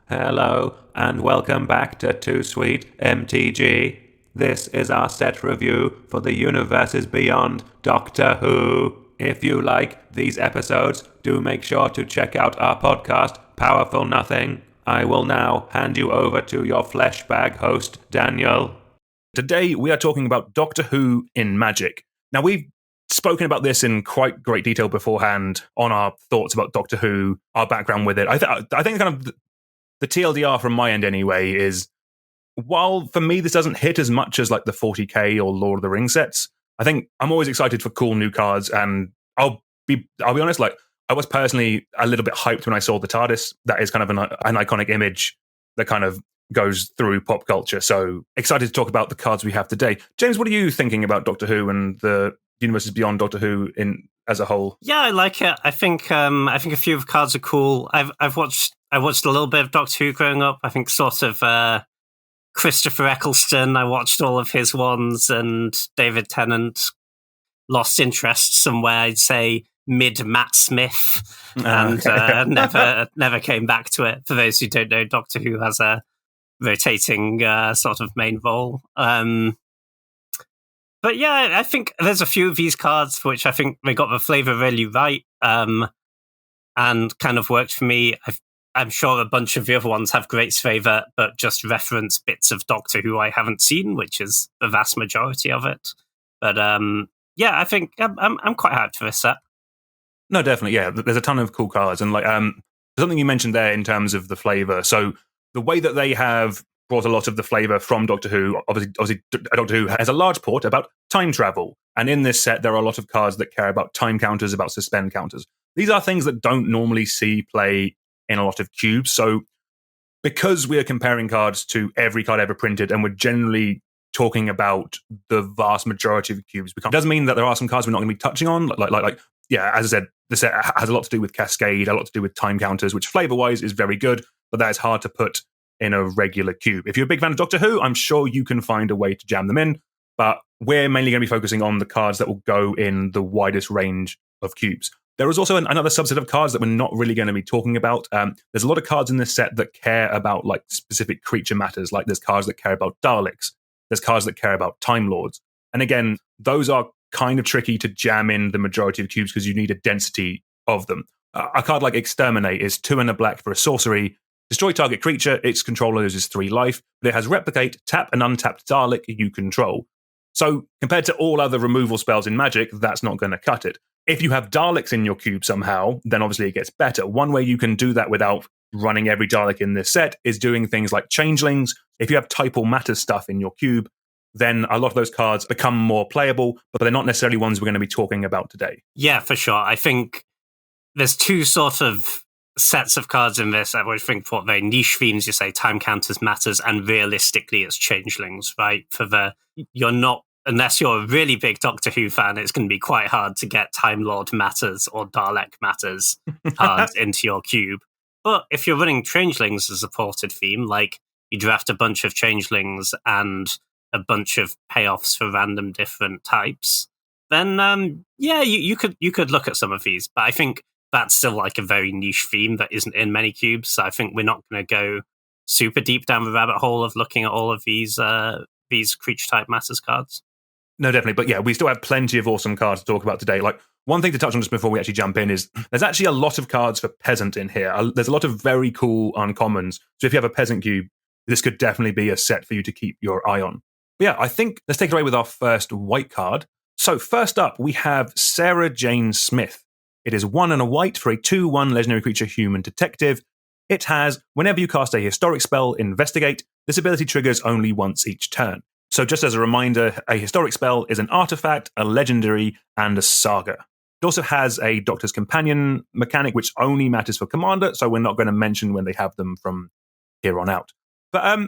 Hello, and welcome back to Too Sweet MTG. This is our set review for the Universes Beyond Doctor Who. If you like these episodes, do make sure to check out our podcast, Powerful Nothing. I will now hand you over to your flesh bag host, Daniel. Today we are talking about Doctor Who in Magic. Now, we've spoken about this in quite great detail beforehand on our thoughts about Doctor Who, our background with it. I think kind of the TLDR from my end anyway is, while for me this doesn't hit as much as like the 40k or Lord of the Rings sets, I think I'm always excited for cool new cards, and I'll be honest, like I was personally a little bit hyped when I saw the TARDIS. That is kind of an iconic image that kind of goes through pop culture. So excited to talk about the cards we have today. James, what are you thinking about Doctor Who and the Universes Beyond Doctor Who as a whole? Yeah, I like it. I think a few of the cards are cool. I watched a little bit of Doctor Who growing up. I think sort of Christopher Eccleston. I watched all of his ones, and David Tennant lost interest somewhere, I'd say mid Matt Smith, and never came back to it. For those who don't know, Doctor Who has a rotating sort of main role. But yeah, I think there's a few of these cards for which I think they got the flavour really right, and kind of worked for me. I'm sure a bunch of the other ones have great flavour, but just reference bits of Doctor Who I haven't seen, which is the vast majority of it. But yeah, I think I'm quite hyped for this set. No, definitely, yeah. There's a ton of cool cards, and like something you mentioned there in terms of the flavour. So the way that they have brought a lot of the flavour from Doctor Who, obviously Doctor Who has a large port about time travel, and in this set there are a lot of cards that care about time counters, about suspend counters. These are things that don't normally see play in a lot of cubes, so because we are comparing cards to every card ever printed, and we're generally talking about the vast majority of the cubes, it doesn't mean that there are some cards we're not going to be touching on, like yeah, as I said, the set has a lot to do with Cascade, a lot to do with time counters, which flavour-wise is very good, but that is hard to put in a regular cube. If you're a big fan of Doctor Who, I'm sure you can find a way to jam them in, but we're mainly going to be focusing on the cards that will go in the widest range of cubes. There is also another subset of cards that we're not really going to be talking about. There's a lot of cards in this set that care about like specific creature matters, like there's cards that care about Daleks, there's cards that care about Time Lords. And again, those are kind of tricky to jam in the majority of cubes because you need a density of them. A card like Exterminate is 2 and a black for a sorcery. Destroy target creature, its controller loses 3 life, but it has Replicate, tap an untapped Dalek you control. So, compared to all other removal spells in Magic, that's not going to cut it. If you have Daleks in your cube somehow, then obviously it gets better. One way you can do that without running every Dalek in this set is doing things like Changelings. If you have Typal Matter stuff in your cube, then a lot of those cards become more playable, but they're not necessarily ones we're going to be talking about today. Yeah, for sure. I think there's two sort of sets of cards in this, I would think, for very niche themes. You say time counters matters, and realistically it's changelings, right? You're not, unless you're a really big Doctor Who fan, it's going to be quite hard to get Time Lord matters or Dalek matters cards into your cube. But if you're running changelings as a ported theme, like you draft a bunch of changelings and a bunch of payoffs for random different types, then yeah, you could look at some of these. But I think that's still like a very niche theme that isn't in many cubes. So I think we're not going to go super deep down the rabbit hole of looking at all of these creature type matters cards. No, definitely. But yeah, we still have plenty of awesome cards to talk about today. Like, one thing to touch on just before we actually jump in is there's actually a lot of cards for Peasant in here. There's a lot of very cool uncommons. So if you have a Peasant cube, this could definitely be a set for you to keep your eye on. But yeah, I think let's take it away with our first white card. So first up, we have Sarah Jane Smith. It is 1 and a white for a 2/1 legendary creature human detective. It has, whenever you cast a historic spell, Investigate, this ability triggers only once each turn. So just as a reminder, a historic spell is an artifact, a legendary, and a saga. It also has a Doctor's Companion mechanic, which only matters for Commander, so we're not going to mention when they have them from here on out. But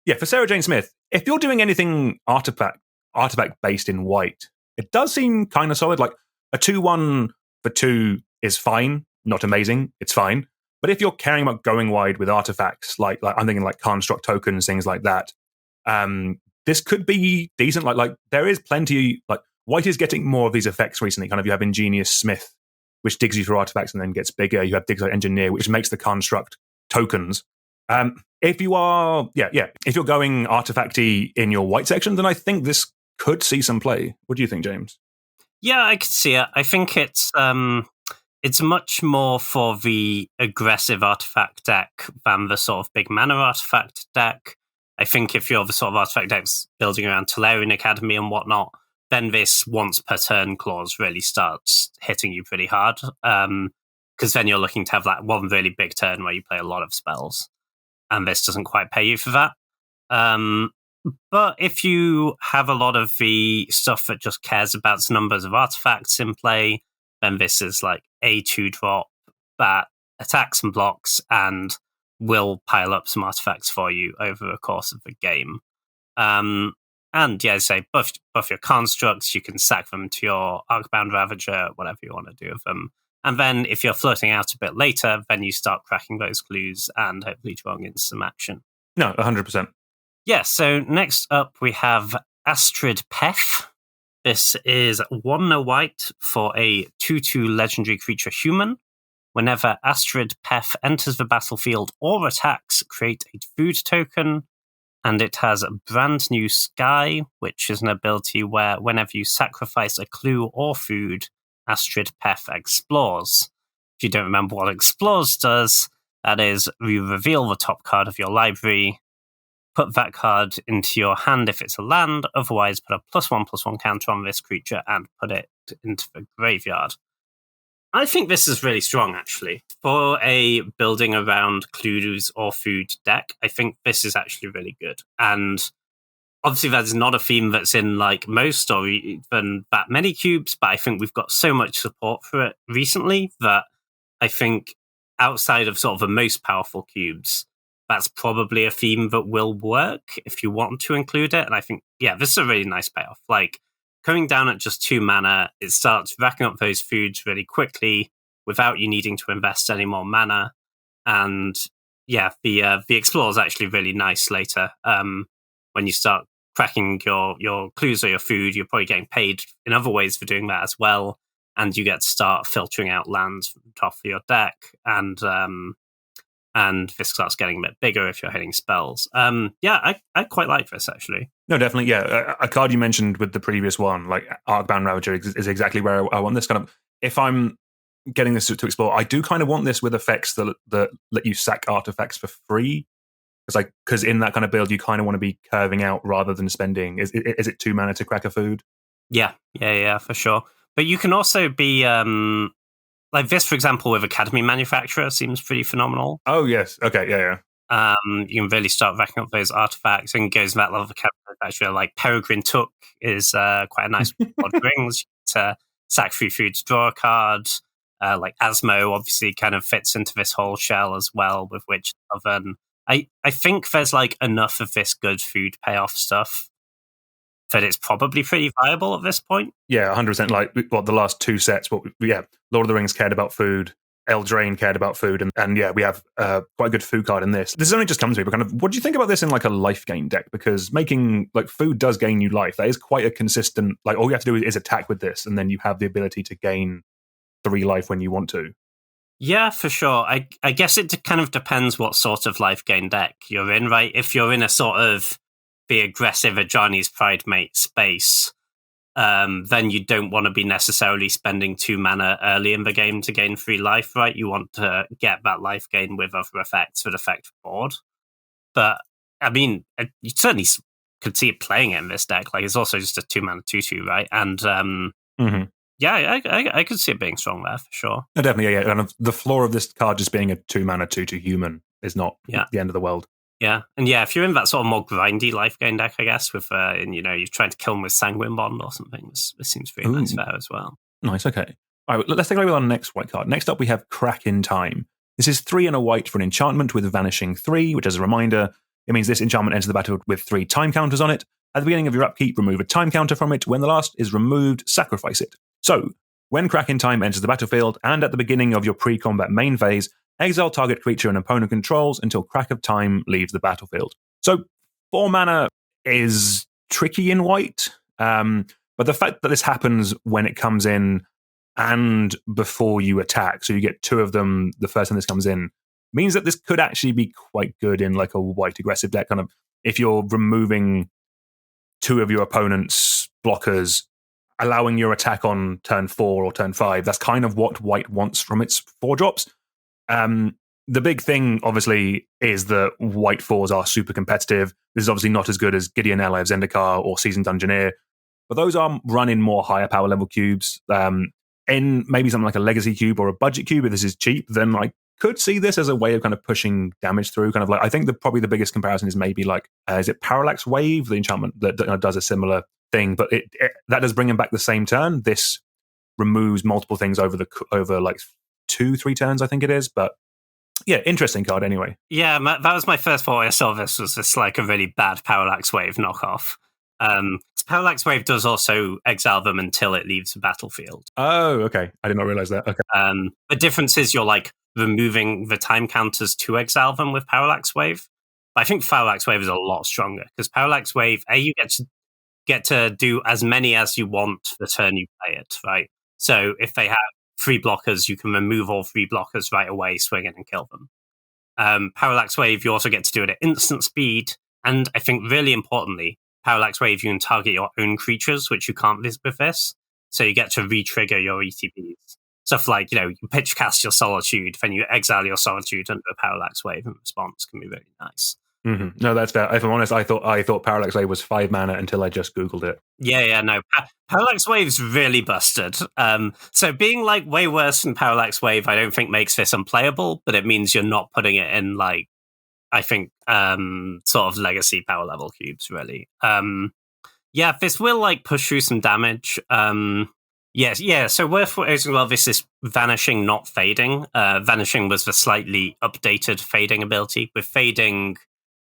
yeah, for Sarah Jane Smith, if you're doing anything artifact-based in white, it does seem kind of solid. Like, a 2/1 for 2 is fine, not amazing, it's fine. But if you're caring about going wide with artifacts, like I'm thinking like construct tokens, things like that, this could be decent. Like there is plenty, like white is getting more of these effects recently. Kind of you have Ingenious Smith, which digs you for artifacts and then gets bigger. You have Dig Like Engineer, which makes the construct tokens If you are, if you're going artifacty in your white section, then I think this could see some play. What do you think, James? Yeah, I could see it. I think it's much more for the aggressive artifact deck than the sort of big mana artifact deck. I think if you're the sort of artifact decks building around Tolarian Academy and whatnot, then this once per turn clause really starts hitting you pretty hard. Because then you're looking to have that one really big turn where you play a lot of spells. And this doesn't quite pay you for that. But if you have a lot of the stuff that just cares about the numbers of artifacts in play, then this is like a 2-drop that attacks and blocks and will pile up some artifacts for you over the course of the game. And yeah, say buff your constructs, you can sack them to your Arcbound Ravager, whatever you want to do with them. And then if you're floating out a bit later, then you start cracking those clues and hopefully drawing in some action. No, 100%. Yeah, so next up we have Astrid Pef. This is 1 white for a 2/2 legendary creature human. Whenever Astrid Pef enters the battlefield or attacks, create a food token. And it has a Brand New Sky, which is an ability where whenever you sacrifice a clue or food, Astrid Pef explores. If you don't remember what explores does, that is, you reveal the top card of your library, put that card into your hand if it's a land, otherwise put a +1/+1 counter on this creature and put it into the graveyard. I think this is really strong, actually. For a building around clues or food deck, I think this is actually really good. And obviously that's not a theme that's in like most or even that many cubes, but I think we've got so much support for it recently that I think outside of sort of the most powerful cubes, that's probably a theme that will work if you want to include it. And I think, yeah, this is a really nice payoff. Like, coming down at just 2 mana, it starts racking up those foods really quickly without you needing to invest any more mana. And yeah, the Explorer is actually really nice later. When you start cracking your clues or your food, you're probably getting paid in other ways for doing that as well. And you get to start filtering out lands from the top of your deck. And this starts getting a bit bigger if you're hitting spells. I quite like this, actually. No, definitely, yeah. A card you mentioned with the previous one, like Arcbound Ravager, is exactly where I want this kind of... If I'm getting this to explore, I do kind of want this with effects that let you sack artifacts for free. Because in that kind of build, you kind of want to be curving out rather than spending... Is it 2 mana to crack a food? Yeah, for sure. But you can also be... like this, for example, with Academy Manufacturer seems pretty phenomenal. Oh, yes. Okay, yeah. You can really start racking up those artifacts and goes to that level of Academy Manufacturer. Like Peregrine Took is quite a nice odd rings to sack 3 food to draw a card. Like Asmo obviously kind of fits into this whole shell as well with Witch Oven. I think there's like enough of this good food payoff stuff that it's probably pretty viable at this point. Yeah, 100%. Like, the last 2 sets, Lord of the Rings cared about food, Eldraine cared about food, and yeah, we have quite a good food card in this. This has only just come to me, but kind of, what do you think about this in like a life gain deck? Because making, like, food does gain you life. That is quite a consistent, like, all you have to do is attack with this, and then you have the ability to gain 3 life when you want to. Yeah, for sure. I guess it kind of depends what sort of life gain deck you're in, right? If you're in a sort of the aggressive Ajani's Pridemate space, then you don't want to be necessarily spending 2 mana early in the game to gain 3 life, right? You want to get that life gain with other effects that affect the board. But, I mean, you certainly could see it playing it in this deck. Like, it's also just a 2 mana 2/2, right? And, yeah, I could see it being strong there, for sure. No, definitely, yeah. And the flaw of this card just being a 2 mana 2/2 human is not the end of the world. Yeah, and yeah, if you're in that sort of more grindy life gain deck, I guess, with and you're trying to kill them with Sanguine Bond or something, this seems pretty nice there as well. Nice, okay. All right, let's take a look at our next white card. Next up, we have Crack in Time. This is 3 and a white for an enchantment with Vanishing 3, which, as a reminder, it means this enchantment enters the battle with 3 time counters on it. At the beginning of your upkeep, remove a time counter from it. When the last is removed, sacrifice it. So, when Crack in Time enters the battlefield, and at the beginning of your pre-combat main phase, exile target creature an opponent controls until Crack of Time leaves the battlefield. So 4 mana is tricky in white, but the fact that this happens when it comes in and before you attack, so you get 2 of them the first time this comes in, means that this could actually be quite good in like a white aggressive deck. Kind of if you're removing two of your opponent's blockers, allowing your attack on turn 4 or turn 5, that's kind of what white wants from its 4-drops. The big thing, obviously, is that white 4s are super competitive. This is obviously not as good as Gideon Ally of Zendikar or Seasoned Dungeoneer, but those are running more higher power level cubes. In maybe something like a Legacy cube or a budget cube, if this is cheap, then I could see this as a way of kind of pushing damage through. Kind of like, I think probably the biggest comparison is maybe like, is it Parallax Wave, the enchantment that does a similar thing, but that does bring him back the same turn. This removes multiple things over like 2-3 turns, I think it is, but yeah, interesting card anyway. Yeah, that was my first thought I saw this, was this like a really bad Parallax Wave knockoff. Parallax Wave does also exile them until it leaves the battlefield. Oh, okay. I did not realize that. Okay. The difference is you're like removing the time counters to exile them with Parallax Wave. But I think Parallax Wave is a lot stronger, because Parallax Wave, you get to do as many as you want the turn you play it, right? So if they have 3 blockers, you can remove all 3 blockers right away, swing in and kill them. Parallax Wave, you also get to do it at instant speed, and I think really importantly, Parallax Wave, you can target your own creatures, which you can't with this. So you get to re-trigger your ETBs. Stuff like, you pitch cast your Solitude, then you exile your Solitude under a Parallax Wave in response can be really nice. Mm-hmm. No, that's fair. If I'm honest, I thought Parallax Wave was 5 mana until I just Googled it. Yeah, no. Parallax Wave's really busted. So being like way worse than Parallax Wave, I don't think makes this unplayable, but it means you're not putting it in like, I think, sort of legacy power level cubes, really. Yeah, this will like push through some damage. Yes. So worth noting, well, this is vanishing, not fading. Vanishing was the slightly updated fading ability. With fading,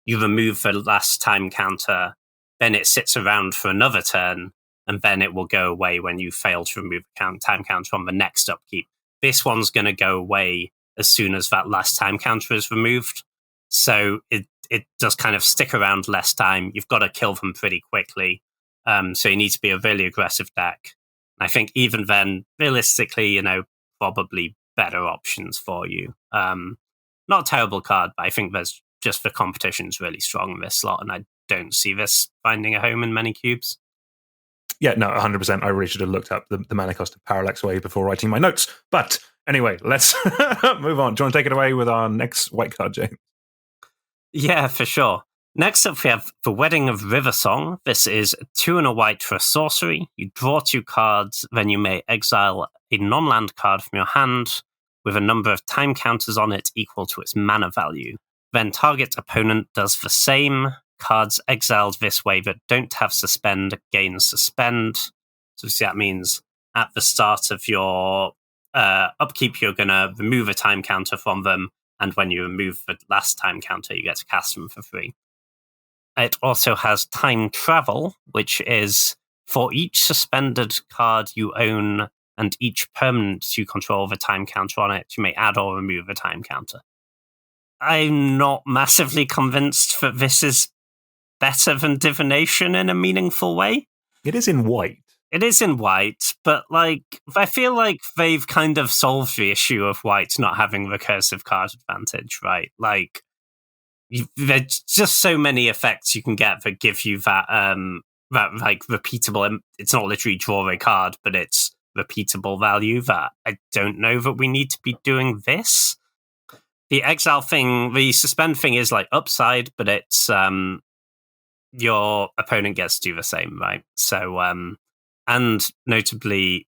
you remove the last time counter, then it sits around for another turn, and then it will go away when you fail to remove the time counter on the next upkeep. This one's going to go away as soon as that last time counter is removed. So it does kind of stick around less time. You've got to kill them pretty quickly. So you need to be a really aggressive deck. I think even then, realistically, probably better options for you. Not a terrible card, but I think there's just the competition's really strong in this slot, and I don't see this finding a home in many cubes. Yeah, no, 100%. I really should have looked up the mana cost of Parallax Wave before writing my notes. But anyway, let's move on. Do you want to take it away with our next white card, James? Yeah, for sure. Next up, we have The Wedding of Riversong. This is 2 and a white for a sorcery. You draw 2 cards, then you may exile a non-land card from your hand with a number of time counters on it equal to its mana value. Then target opponent does the same. Cards exiled this way that don't have suspend gain suspend. So that means at the start of your upkeep, you're going to remove a time counter from them, and when you remove the last time counter, you get to cast them for free. It also has time travel, which is for each suspended card you own and each permanent you control the time counter on it, you may add or remove a time counter. I'm not massively convinced that this is better than divination in a meaningful way. It is in white. It is in white, but I feel like they've kind of solved the issue of white not having recursive card advantage, right? There's just so many effects you can get that give you that repeatable. It's not literally draw a card, but it's repeatable value that I don't know that we need to be doing this. The exile thing, the suspend thing is like upside, but it's your opponent gets to do the same, right? So, and notably,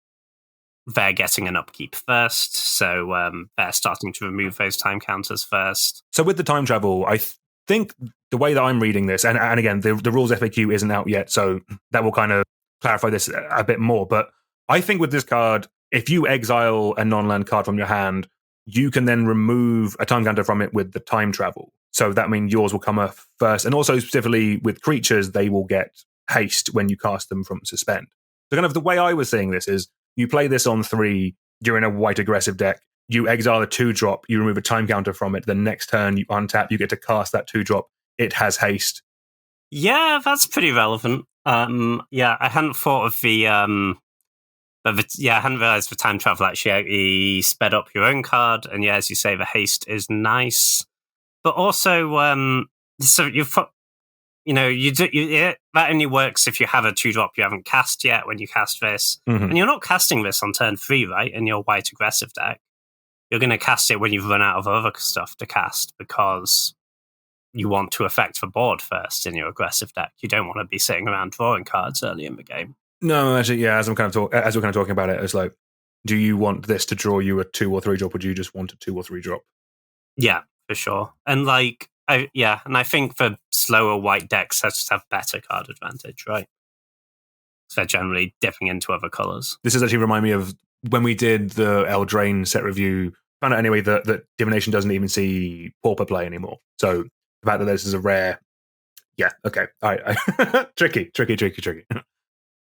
they're getting an upkeep first, so they're starting to remove those time counters first. So with the time travel, I think the way that I'm reading this, and again, the rules FAQ isn't out yet, so that will kind of clarify this a bit more, but I think with this card, if you exile a non-land card from your hand, you can then remove a time counter from it with the time travel. So that means yours will come up first. And also specifically with creatures, they will get haste when you cast them from suspend. So kind of the way I was seeing this is you play this on 3, you're in a white aggressive deck, you exile a 2-drop, you remove a time counter from it, the next turn you untap, you get to cast that 2-drop, it has haste. Yeah, that's pretty relevant. I hadn't thought of But I hadn't realized the time travel actually sped up your own card. And yeah, as you say, the haste is nice. But also, so you've put, that only works if you have a 2-drop you haven't cast yet when you cast this. Mm-hmm. And you're not casting this on turn 3, right? In your white aggressive deck. You're going to cast it when you've run out of other stuff to cast because you want to affect the board first in your aggressive deck. You don't want to be sitting around drawing cards early in the game. No, actually, yeah. As we're kind of talking about it, it's like, do you want this to draw you a 2 or 3 drop, or do you just want a 2 or 3 drop? Yeah, for sure. And I think for slower white decks, they just have better card advantage, right? So they're generally dipping into other colors. This is actually remind me of when we did the Eldraine set review. Found out anyway that Divination doesn't even see Pauper play anymore. So the fact that this is a rare, yeah, okay, all right, tricky.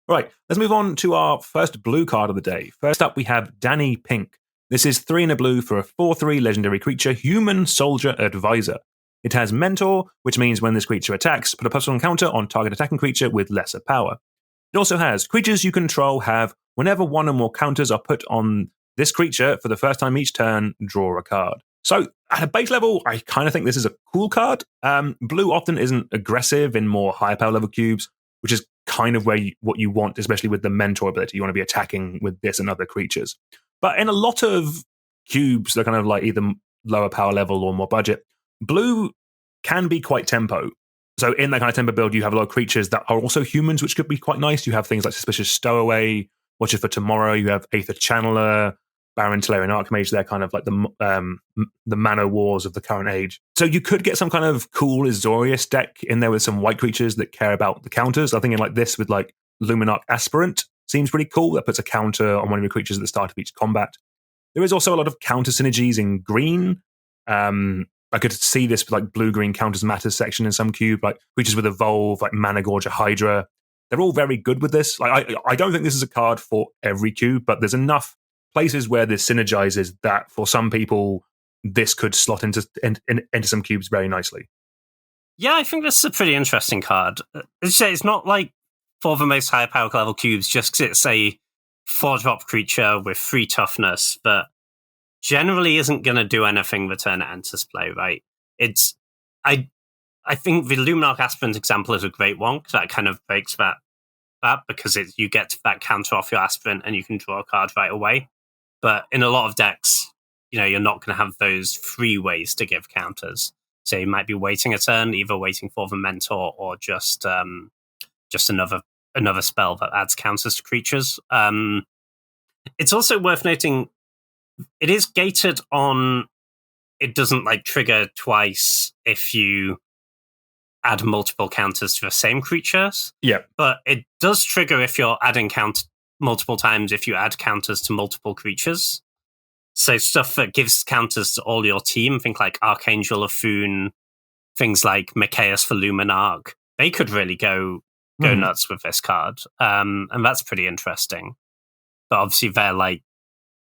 Right, let's move on to our first blue card of the day. First up, we have Danny Pink. This is 3 in a blue for a 4/3 legendary creature, Human Soldier Advisor. It has Mentor, which means when this creature attacks, put a +1 counter on target attacking creature with lesser power. It also has creatures you control have, whenever 1 or more counters are put on this creature for the first time each turn, draw a card. So at a base level, I kind of think this is a cool card. Blue often isn't aggressive in more higher power level cubes, which is kind of what you want, especially with the Mentor ability. You want to be attacking with this and other creatures. But in a lot of cubes, they're kind of like either lower power level or more budget. Blue can be quite tempo. So in that kind of tempo build, you have a lot of creatures that are also humans, which could be quite nice. You have things like Suspicious Stowaway, Watcher for Tomorrow. You have Aether Channeler, Baron Talarian Archmage. They're kind of like the mana wars of the current age. So you could get some kind of cool Azorius deck in there with some white creatures that care about the counters. I think in like this with like Luminarch Aspirant seems pretty cool. That puts a counter on one of your creatures at the start of each combat. There is also a lot of counter synergies in green. I could see this with like blue-green counters matters section in some cube, like creatures with Evolve, like Mana Gorger Hydra. They're all very good with this. Like I don't think this is a card for every cube, but there's enough places where this synergizes that for some people, this could slot into some cubes very nicely. Yeah, I think this is a pretty interesting card. It's not like for the most high power level cubes, just because it's a 4-drop creature with 3 toughness, but generally isn't going to do anything the turn it enters play, right? I think the Luminarch Aspirant example is a great one, because that kind of breaks that because you get that counter off your Aspirant and you can draw a card right away. But in a lot of decks, you're not going to have those 3 ways to give counters. So you might be waiting a turn, either waiting for the Mentor or just another spell that adds counters to creatures. It's also worth noting it is gated on it doesn't like trigger twice if you add multiple counters to the same creatures. Yeah. But it does trigger if you're adding multiple times if you add counters to multiple creatures. So stuff that gives counters to all your team, think like Archangel of Foon, things like Micaeus for Luminarch, they could really go nuts with this card. And that's pretty interesting. But obviously they're like,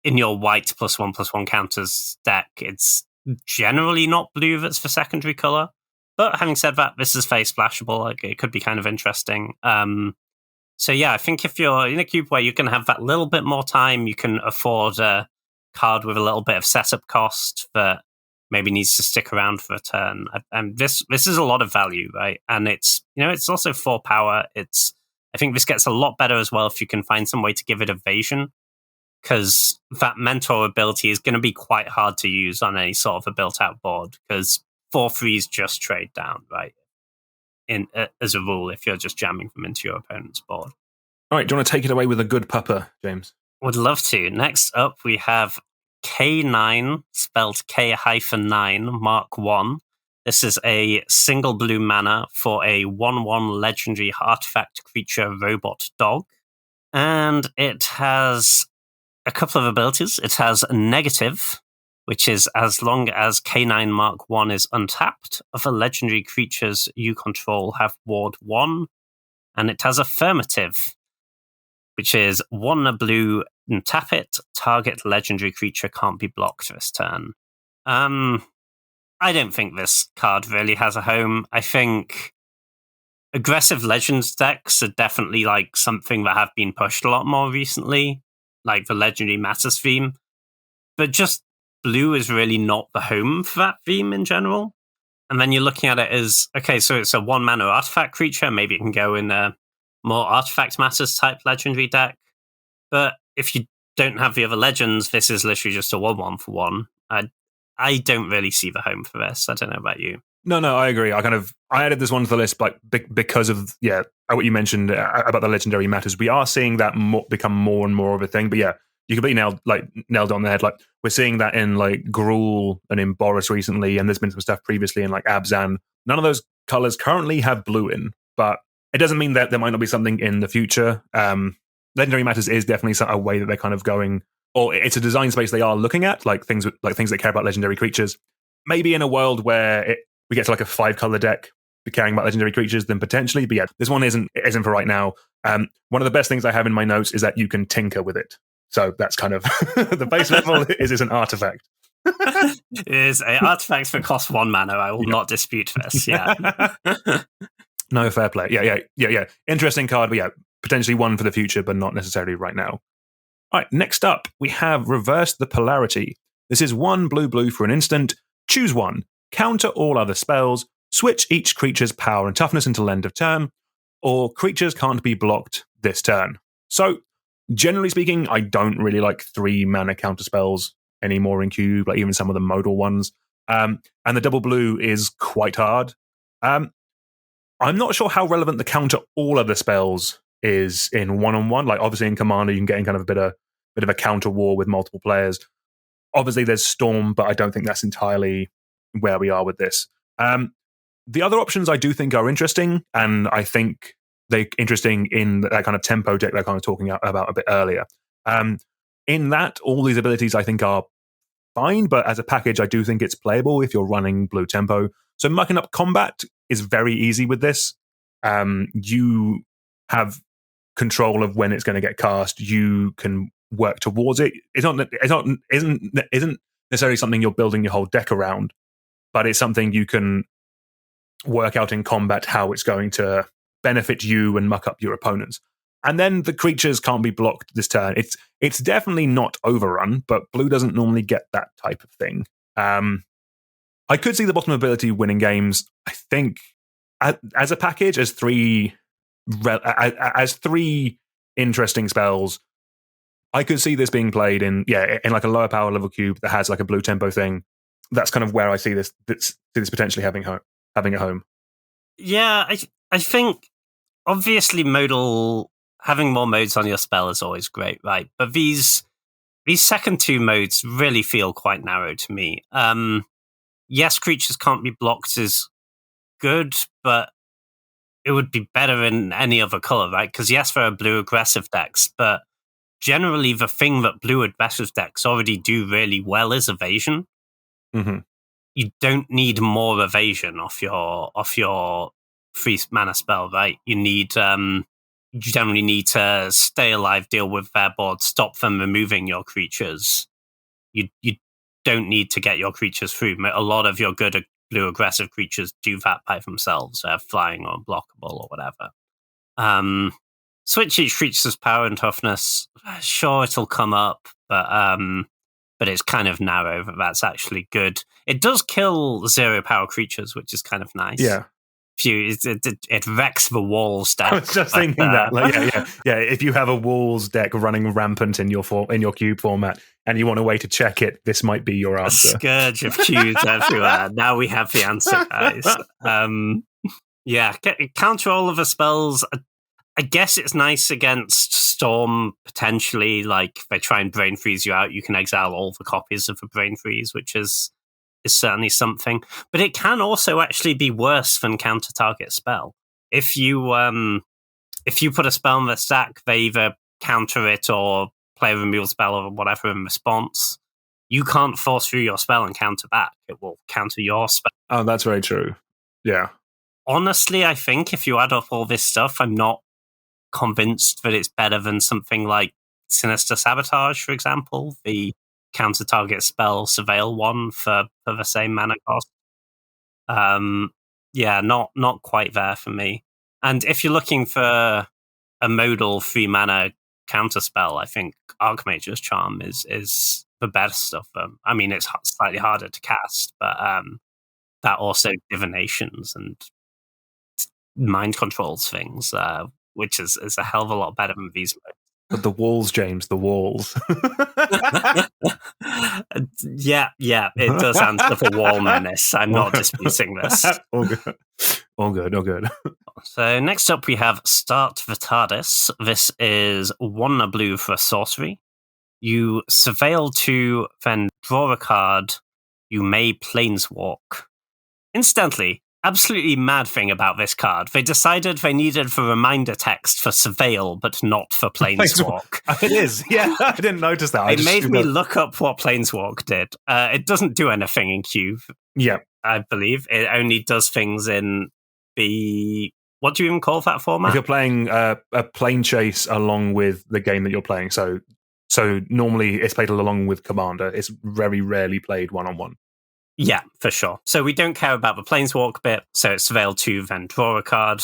in your white +1/+1 counters deck, it's generally not blue that's the secondary color. But having said that, this is very splashable. Like, it could be kind of interesting. So yeah, I think if you're in a cube where you can have that little bit more time, you can afford a card with a little bit of setup cost that maybe needs to stick around for a turn. And this is a lot of value, right? And it's also 4 power. I think this gets a lot better as well if you can find some way to give it evasion, because that Mentor ability is going to be quite hard to use on any sort of a built-out board, because 4/3s just trade down, right? As a rule, if you're just jamming them into your opponent's board. All right, do you want to take it away with a good pupper, James? Would love to. Next up, we have K9, spelled K-9, Mark 1. This is a single blue mana for a 1/1 legendary artifact creature robot dog. And it has a couple of abilities. It has negative, which is as long as K9 Mark 1 is untapped, other legendary creatures you control have ward 1. And it has affirmative, which is 1 blue and tap it. Target legendary creature can't be blocked this turn. I don't think this card really has a home. I think aggressive Legends decks are definitely like something that have been pushed a lot more recently. like the Legendary Matters theme. But just blue is really not the home for that theme in general. And then you're looking at it as, okay, so it's a 1-mana artifact creature. Maybe it can go in a more Artifact Matters type Legendary deck. But if you don't have the other legends, this is literally just a 1/1 for 1. I don't really see the home for this. I don't know about you. No, I agree. I added this one to the list, like because of what you mentioned about the Legendary Matters. We are seeing that become more and more of a thing. But yeah, you completely nailed it on the head. Like we're seeing that in like Gruul and in Boris recently, and there's been some stuff previously in like Abzan. None of those colors currently have blue in, but it doesn't mean that there might not be something in the future. Legendary Matters is definitely a way that they're kind of going, or it's a design space they are looking at, like things that care about legendary creatures. Maybe in a world where we get to like a 5-color deck caring about legendary creatures, then potentially. But yeah, this one isn't for right now. One of the best things I have in my notes is that you can tinker with it. So that's kind of the base level is an artifact. It is an artifact that costs 1 mana. I will not dispute this. Yeah. No, fair play. Yeah. Interesting card, but yeah, potentially one for the future, but not necessarily right now. All right, next up, we have Reverse the Polarity. This is 1 blue for an instant. Choose 1. Counter all other spells. Switch each creature's power and toughness until end of turn, or creatures can't be blocked this turn. So, generally speaking, I don't really like 3-mana counter spells anymore in Cube, like even some of the modal ones. And the double blue is quite hard. I'm not sure how relevant the counter all other spells is in 1-on-1. Like obviously in Commander, you can get in kind of a bit of a counter war with multiple players. Obviously there's Storm, but I don't think that's entirely where we are with this. The other options I do think are interesting, and I think they're interesting in that kind of tempo deck that I kind of talking about a bit earlier. In that, all these abilities I think are fine, but as a package, I do think it's playable if you're running blue tempo. So mucking up combat is very easy with this. You have control of when it's going to get cast. You can work towards it. Isn't necessarily something you're building your whole deck around, but it's something you can work out in combat how it's going to benefit you and muck up your opponents. And then the creatures can't be blocked this turn. It's definitely not overrun, but blue doesn't normally get that type of thing. I could see the bottom ability winning games. I think as a package, as three interesting spells, I could see this being played in like a lower power level cube that has like a blue tempo thing. That's kind of where I see this potentially having a home. Yeah, I think obviously having more modes on your spell is always great, right? But these second 2 modes really feel quite narrow to me. Yes, creatures can't be blocked is good, but it would be better in any other color, right? Because yes, there are blue aggressive decks, but generally the thing that blue aggressive decks already do really well is evasion. Mm-hmm. You don't need more evasion off your 3-mana spell, right? You generally need to stay alive, deal with their board, stop them removing your creatures. You don't need to get your creatures through. A lot of your good blue aggressive creatures do that by themselves, flying or unblockable or whatever. Switch each creature's power and toughness. Sure, it'll come up, but it's kind of narrow. That's actually good. It does kill 0 power creatures, which is kind of nice. Yeah. It wrecks the walls deck. I was just thinking that. If you have a walls deck running rampant in your cube format, and you want a way to check it, this might be your answer. A scourge of cubes everywhere. Now we have the answer, guys. Counter all of the spells. I guess it's nice against Storm, potentially. Like, if they try and brain freeze you out, you can exile all the copies of the brain freeze, which is certainly something. But it can also actually be worse than counter target spell. If you put a spell in the stack, they either counter it or play a removal spell or whatever in response. You can't force through your spell and counter back. It will counter your spell. Oh, that's very true. Yeah. Honestly, I think if you add up all this stuff, I'm not convinced that it's better than something like Sinister Sabotage, for example, the counter target spell surveil one for the same mana cost. Not quite there for me. And if you're looking for a modal 3-mana counterspell, I think Archmage's Charm is the best of them. I mean, it's slightly harder to cast, but that also divinations and mind controls things, which is a hell of a lot better than these. But the walls, James, the walls. Yeah, it does answer for wall menace. I'm not disputing this. All good. So next up we have Start Vitardis. This is 1 blue for a sorcery. You surveil 2, then draw a card. You may planeswalk. Incidentally, absolutely mad thing about this card. They decided they needed the reminder text for surveil, but not for planeswalk. It is, yeah. I didn't notice that. It made me look up what planeswalk did. It doesn't do anything in Cube. Yeah. I believe. It only does things in the... What do you even call that format? If you're playing a plane chase along with the game that you're playing, so normally it's played along with Commander. It's very rarely played one-on-one. Yeah, for sure. So we don't care about the planeswalk bit, so it's surveil 2, then draw a card.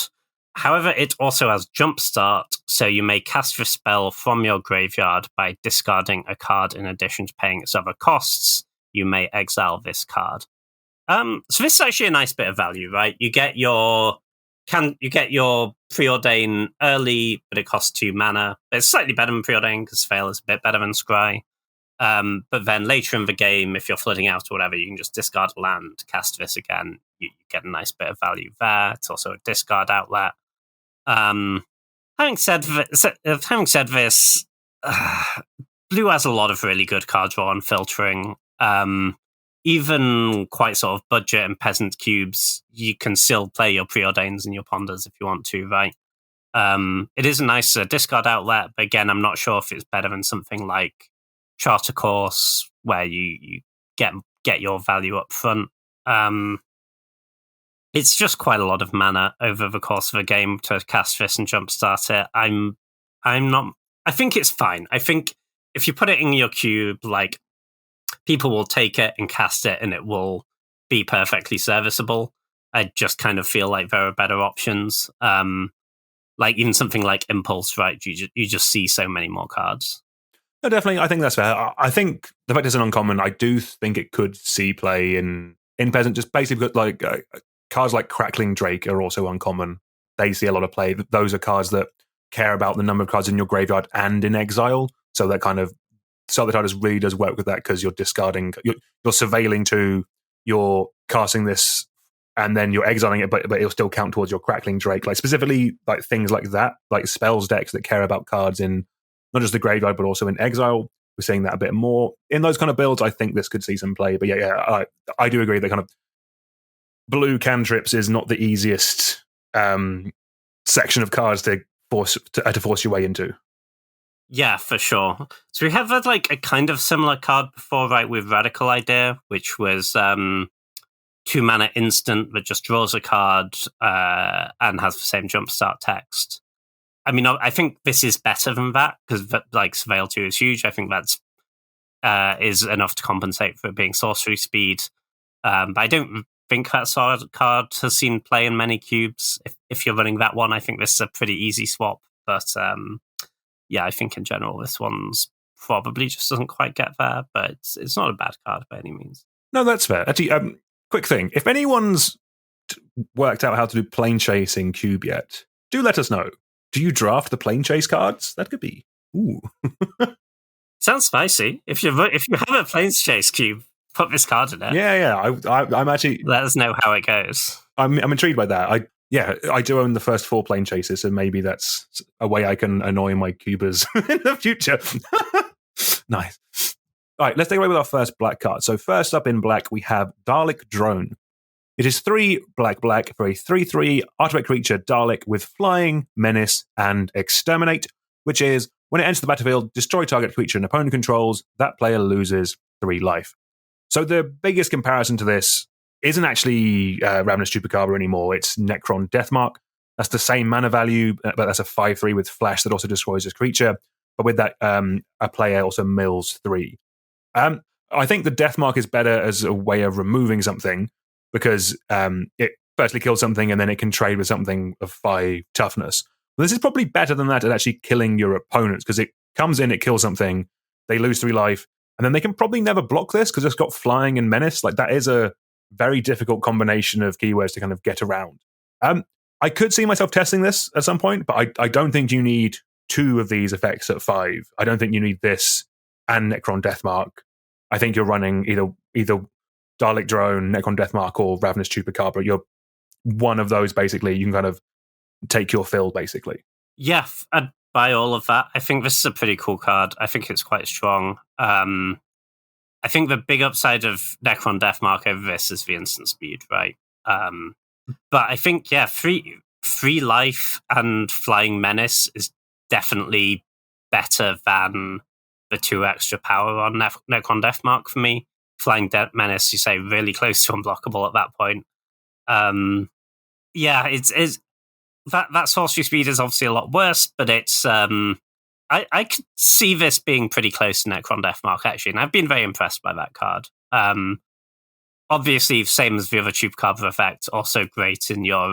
However, it also has Jumpstart, so you may cast the spell from your graveyard by discarding a card in addition to paying its other costs. You may exile this card. So this is actually a nice bit of value, right? You get your Preordain early, but it costs 2 mana. It's slightly better than Preordain because Surveil is a bit better than Scry. But then later in the game, if you're flooding out or whatever, you can just discard a land, cast this again. You get a nice bit of value there. It's also a discard outlet. Having said this, blue has a lot of really good card draw and filtering. Even quite sort of budget and peasant cubes, you can still play your Preordains and your Ponders if you want to, right? It is a nice discard outlet, but again, I'm not sure if it's better than something like Charter Course, where you get your value up front. It's just quite a lot of mana over the course of a game to cast this and jumpstart it. I think it's fine. I think if you put it in your cube, like, people will take it and cast it and it will be perfectly serviceable. I just kind of feel like there are better options. Like even something like Impulse, right? You just see so many more cards. No, definitely. I think that's fair. I think the fact it's an uncommon, I do think it could see play in Peasant, just basically because like cards like Crackling Drake are also uncommon. They see a lot of play. Those are cards that care about the number of cards in your graveyard and in exile. So that kind of Salvatardis really does work with that because you're discarding, you're surveilling to, you're casting this, and then you're exiling it, but it'll still count towards your Crackling Drake. Like specifically, like things like that, like spells decks that care about cards in not just the graveyard but also in exile. We're seeing that a bit more in those kind of builds. I think this could see some play, but I do agree that kind of blue cantrips is not the easiest section of cards to force your way into. Yeah, for sure. So we have had like a kind of similar card before, right, with Radical Idea, which was 2 mana instant that just draws a card and has the same jumpstart text. I mean, I think this is better than that because like Surveil 2 is huge. I think that's is enough to compensate for it being sorcery speed. But I don't think that sort of card has seen play in many cubes. If you're running that one, I think this is a pretty easy swap. But yeah, I think in general this one's probably just doesn't quite get there. But it's not a bad card by any means. No, that's fair. Actually, quick thing: if anyone's worked out how to do plane chase in Cube yet, do let us know. Do you draft the plane chase cards? That could be. Ooh. Sounds spicy. If you have a planes chase cube, put this card in it. Yeah. I'm actually. Let us know how it goes. I'm intrigued by that. I do own the first 4 plane chases, so maybe that's a way I can annoy my cubers in the future. Nice. All right, let's take away with our first black card. So first up in black, we have Dalek Drone. It is 3 black for a 3/3 artifact creature Dalek with flying, menace, and exterminate, which is when it enters the battlefield, destroy target creature an opponent controls, that player loses 3 life. So the biggest comparison to this isn't actually Ravenous Chupacabra anymore. It's Necron Deathmark. That's the same mana value, but that's a 5/3 with flash that also destroys this creature. But with that, a player also mills 3. I think the Deathmark is better as a way of removing something because it firstly kills something and then it can trade with something of 5 toughness. Well, this is probably better than that at actually killing your opponents, because it comes in, it kills something, they lose 3 life, and then they can probably never block this because it's got flying and menace. Like, that is a very difficult combination of keywords to kind of get around. I could see myself testing this at some point, but I don't think you need 2 of these effects at 5. I don't think you need this and Necron Deathmark. I think you're running either Dalek Drone, Necron Deathmark, or Ravenous Chupacabra. You're one of those, basically. You can kind of take your fill, basically. Yeah, I'd buy all of that. I think this is a pretty cool card. I think it's quite strong. I think the big upside of Necron Deathmark over this is the instant speed, right? But I think, yeah, free life and Flying Menace is definitely better than the 2 extra power on Necron Deathmark for me. Flying Menace, you say, really close to unblockable at that point. Yeah, it's that sorcery speed is obviously a lot worse, but it's I could see this being pretty close to Necron Deathmark, actually, and I've been very impressed by that card. Obviously, same as the other Chupacabra effect, also great in your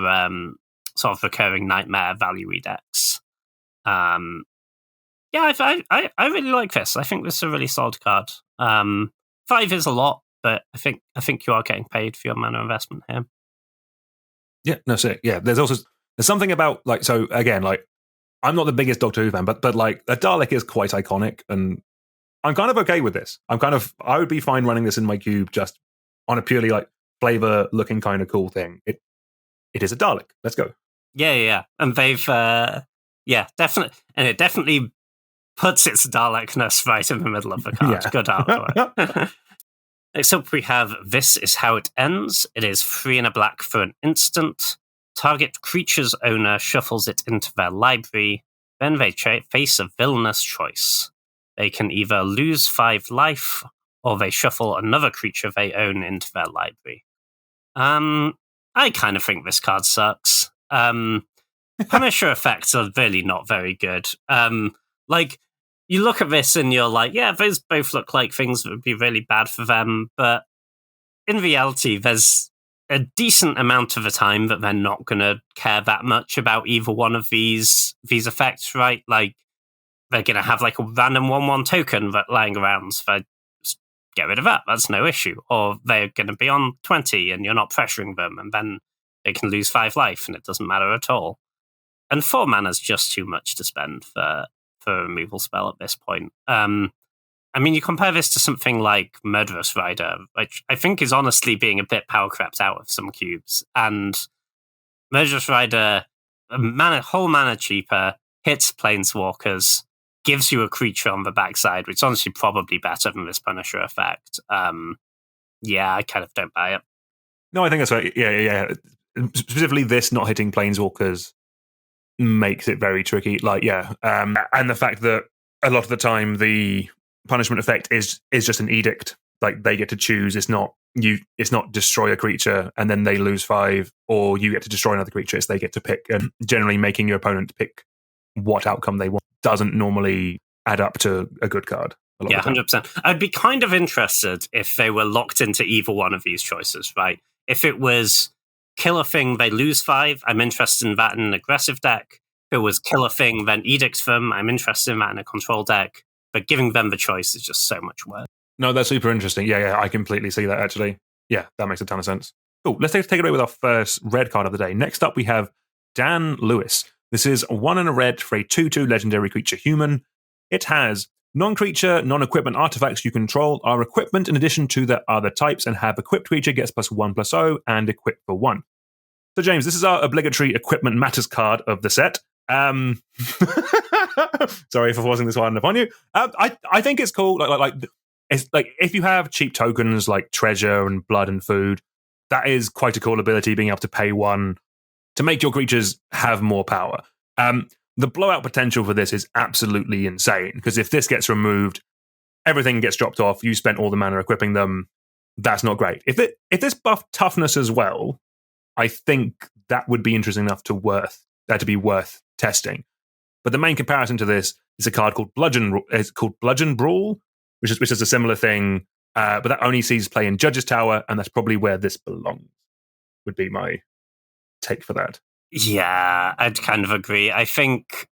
sort of recurring Nightmare value decks. Yeah, I really like this. I think this is a really solid card. 5 is a lot, but I think you are getting paid for your mana investment here. Yeah, no, sick. Yeah, there's something about, like, so again, like, I'm not the biggest Doctor Who fan, but like, a Dalek is quite iconic, and I'm kind of okay with this. I would be fine running this in my cube just on a purely, like, flavor looking kind of cool thing. It is a Dalek. Let's go. Yeah. And they've definitely, and it definitely puts its Dalekness right in the middle of the card. Yeah. Good artwork. Next up, we have This Is How It Ends. It is 3 and a black for an instant. Target creature's owner shuffles it into their library. Then they face a villainous choice. They can either lose 5 life, or they shuffle another creature they own into their library. I kind of think this card sucks. Punisher effects are really not very good. Like, you look at this and you're like, yeah, those both look like things that would be really bad for them, but in reality, there's a decent amount of the time that they're not going to care that much about either one of these effects, right? Like, they're going to have like a random 1/1 token that lying around, so just get rid of that. That's no issue. Or they're going to be on 20 and you're not pressuring them, and then they can lose 5 life and it doesn't matter at all. And 4 mana is just too much to spend for a removal spell at this point. I mean, you compare this to something like Murderous Rider, which I think is honestly being a bit power crept out of some cubes. And Murderous Rider, whole mana cheaper, hits Planeswalkers, gives you a creature on the backside, which is honestly probably better than this Punisher effect. Yeah, I kind of don't buy it. No, I think that's right. Yeah. Specifically, this not hitting Planeswalkers makes it very tricky. Like, yeah. And the fact that a lot of the time the punishment effect is just an edict. Like, they get to choose. It's not destroy a creature and then they lose 5, or you get to destroy another creature. It's they get to pick, and generally making your opponent pick what outcome they want doesn't normally add up to a good card. Yeah, 100%. I'd be kind of interested if they were locked into either one of these choices, right? If it was kill a thing, they lose 5, I'm interested in that in an aggressive deck. If it was kill a thing, then edict them, I'm interested in that in a control deck. But giving them the choice is just so much worse. No, that's super interesting. Yeah, I completely see that, actually. Yeah, that makes a ton of sense. Cool, let's take it away with our first red card of the day. Next up, we have Dan Lewis. This is 1 and a red for a 2/2 legendary creature human. It has non-creature, non-equipment artifacts you control are equipment in addition to the other types, and have equipped creature gets +1/+0 and equip for 1. So, James, this is our obligatory equipment matters card of the set. Sorry for forcing this one upon you. I think it's cool. Like it's like, if you have cheap tokens like treasure and blood and food, that is quite a cool ability, being able to pay 1 to make your creatures have more power. The blowout potential for this is absolutely insane, because if this gets removed, everything gets dropped off. You spent all the mana equipping them. That's not great. If this buff toughness as well, I think that would be interesting enough to be worth testing. But the main comparison to this is a card called Bludgeon Brawl, which is a similar thing, but that only sees play in Judge's Tower, and that's probably where this belongs, would be my take for that. Yeah, I'd kind of agree. I think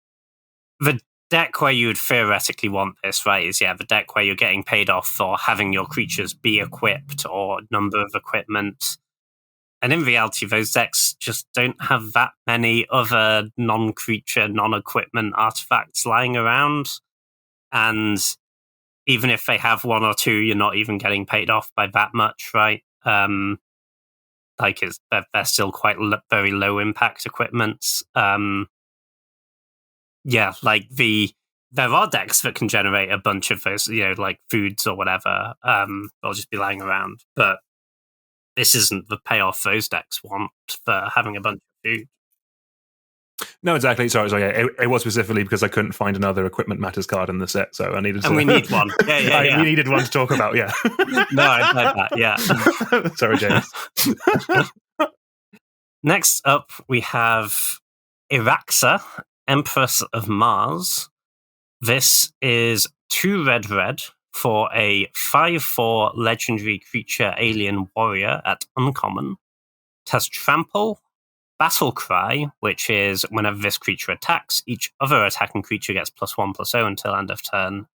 the deck where you would theoretically want this, right, is the deck where you're getting paid off for having your creatures be equipped or number of equipment. And in reality, those decks just don't have that many other non-creature, non-equipment artifacts lying around. And even if they have one or two, you're not even getting paid off by that much, right? They're still quite very low impact equipments. There are decks that can generate a bunch of those, like foods or whatever. They'll just be lying around, but this isn't the payoff those decks want for having a bunch of food. No, exactly. Sorry. It was specifically because I couldn't find another Equipment Matters card in the set, so I needed to... And we need one. Yeah. We needed one to talk about, yeah. No, I've heard that, yeah. Sorry, James. Next up, we have Iraxa, Empress of Mars. This is 2 red for a 5/4 legendary creature alien warrior at uncommon. It has Trample, Battle Cry, which is whenever this creature attacks, each other attacking creature gets +1/+0 until end of turn.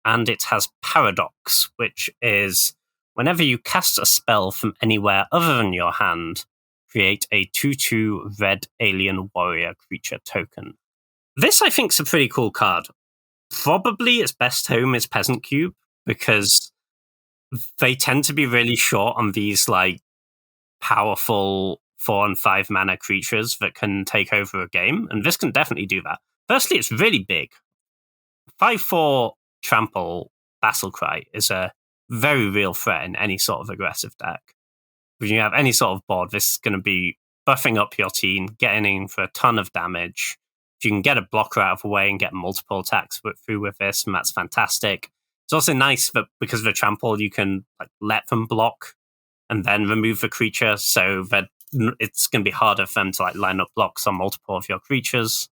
And it has Paradox, which is whenever you cast a spell from anywhere other than your hand, create a 2/2 red alien warrior creature token. This, I think, is a pretty cool card. Probably its best home is Peasant Cube, because they tend to be really short on these powerful 4 and 5 mana creatures that can take over a game, and this can definitely do that. Firstly, it's really big. 5/4 Trample Battle Cry is a very real threat in any sort of aggressive deck. When you have any sort of board, this is going to be buffing up your team, getting in for a ton of damage. If you can get a blocker out of the way and get multiple attacks through with this, and that's fantastic. It's also nice that because of the Trample, you can let them block and then remove the creature, so that it's going to be harder for them to line up blocks on multiple of your creatures.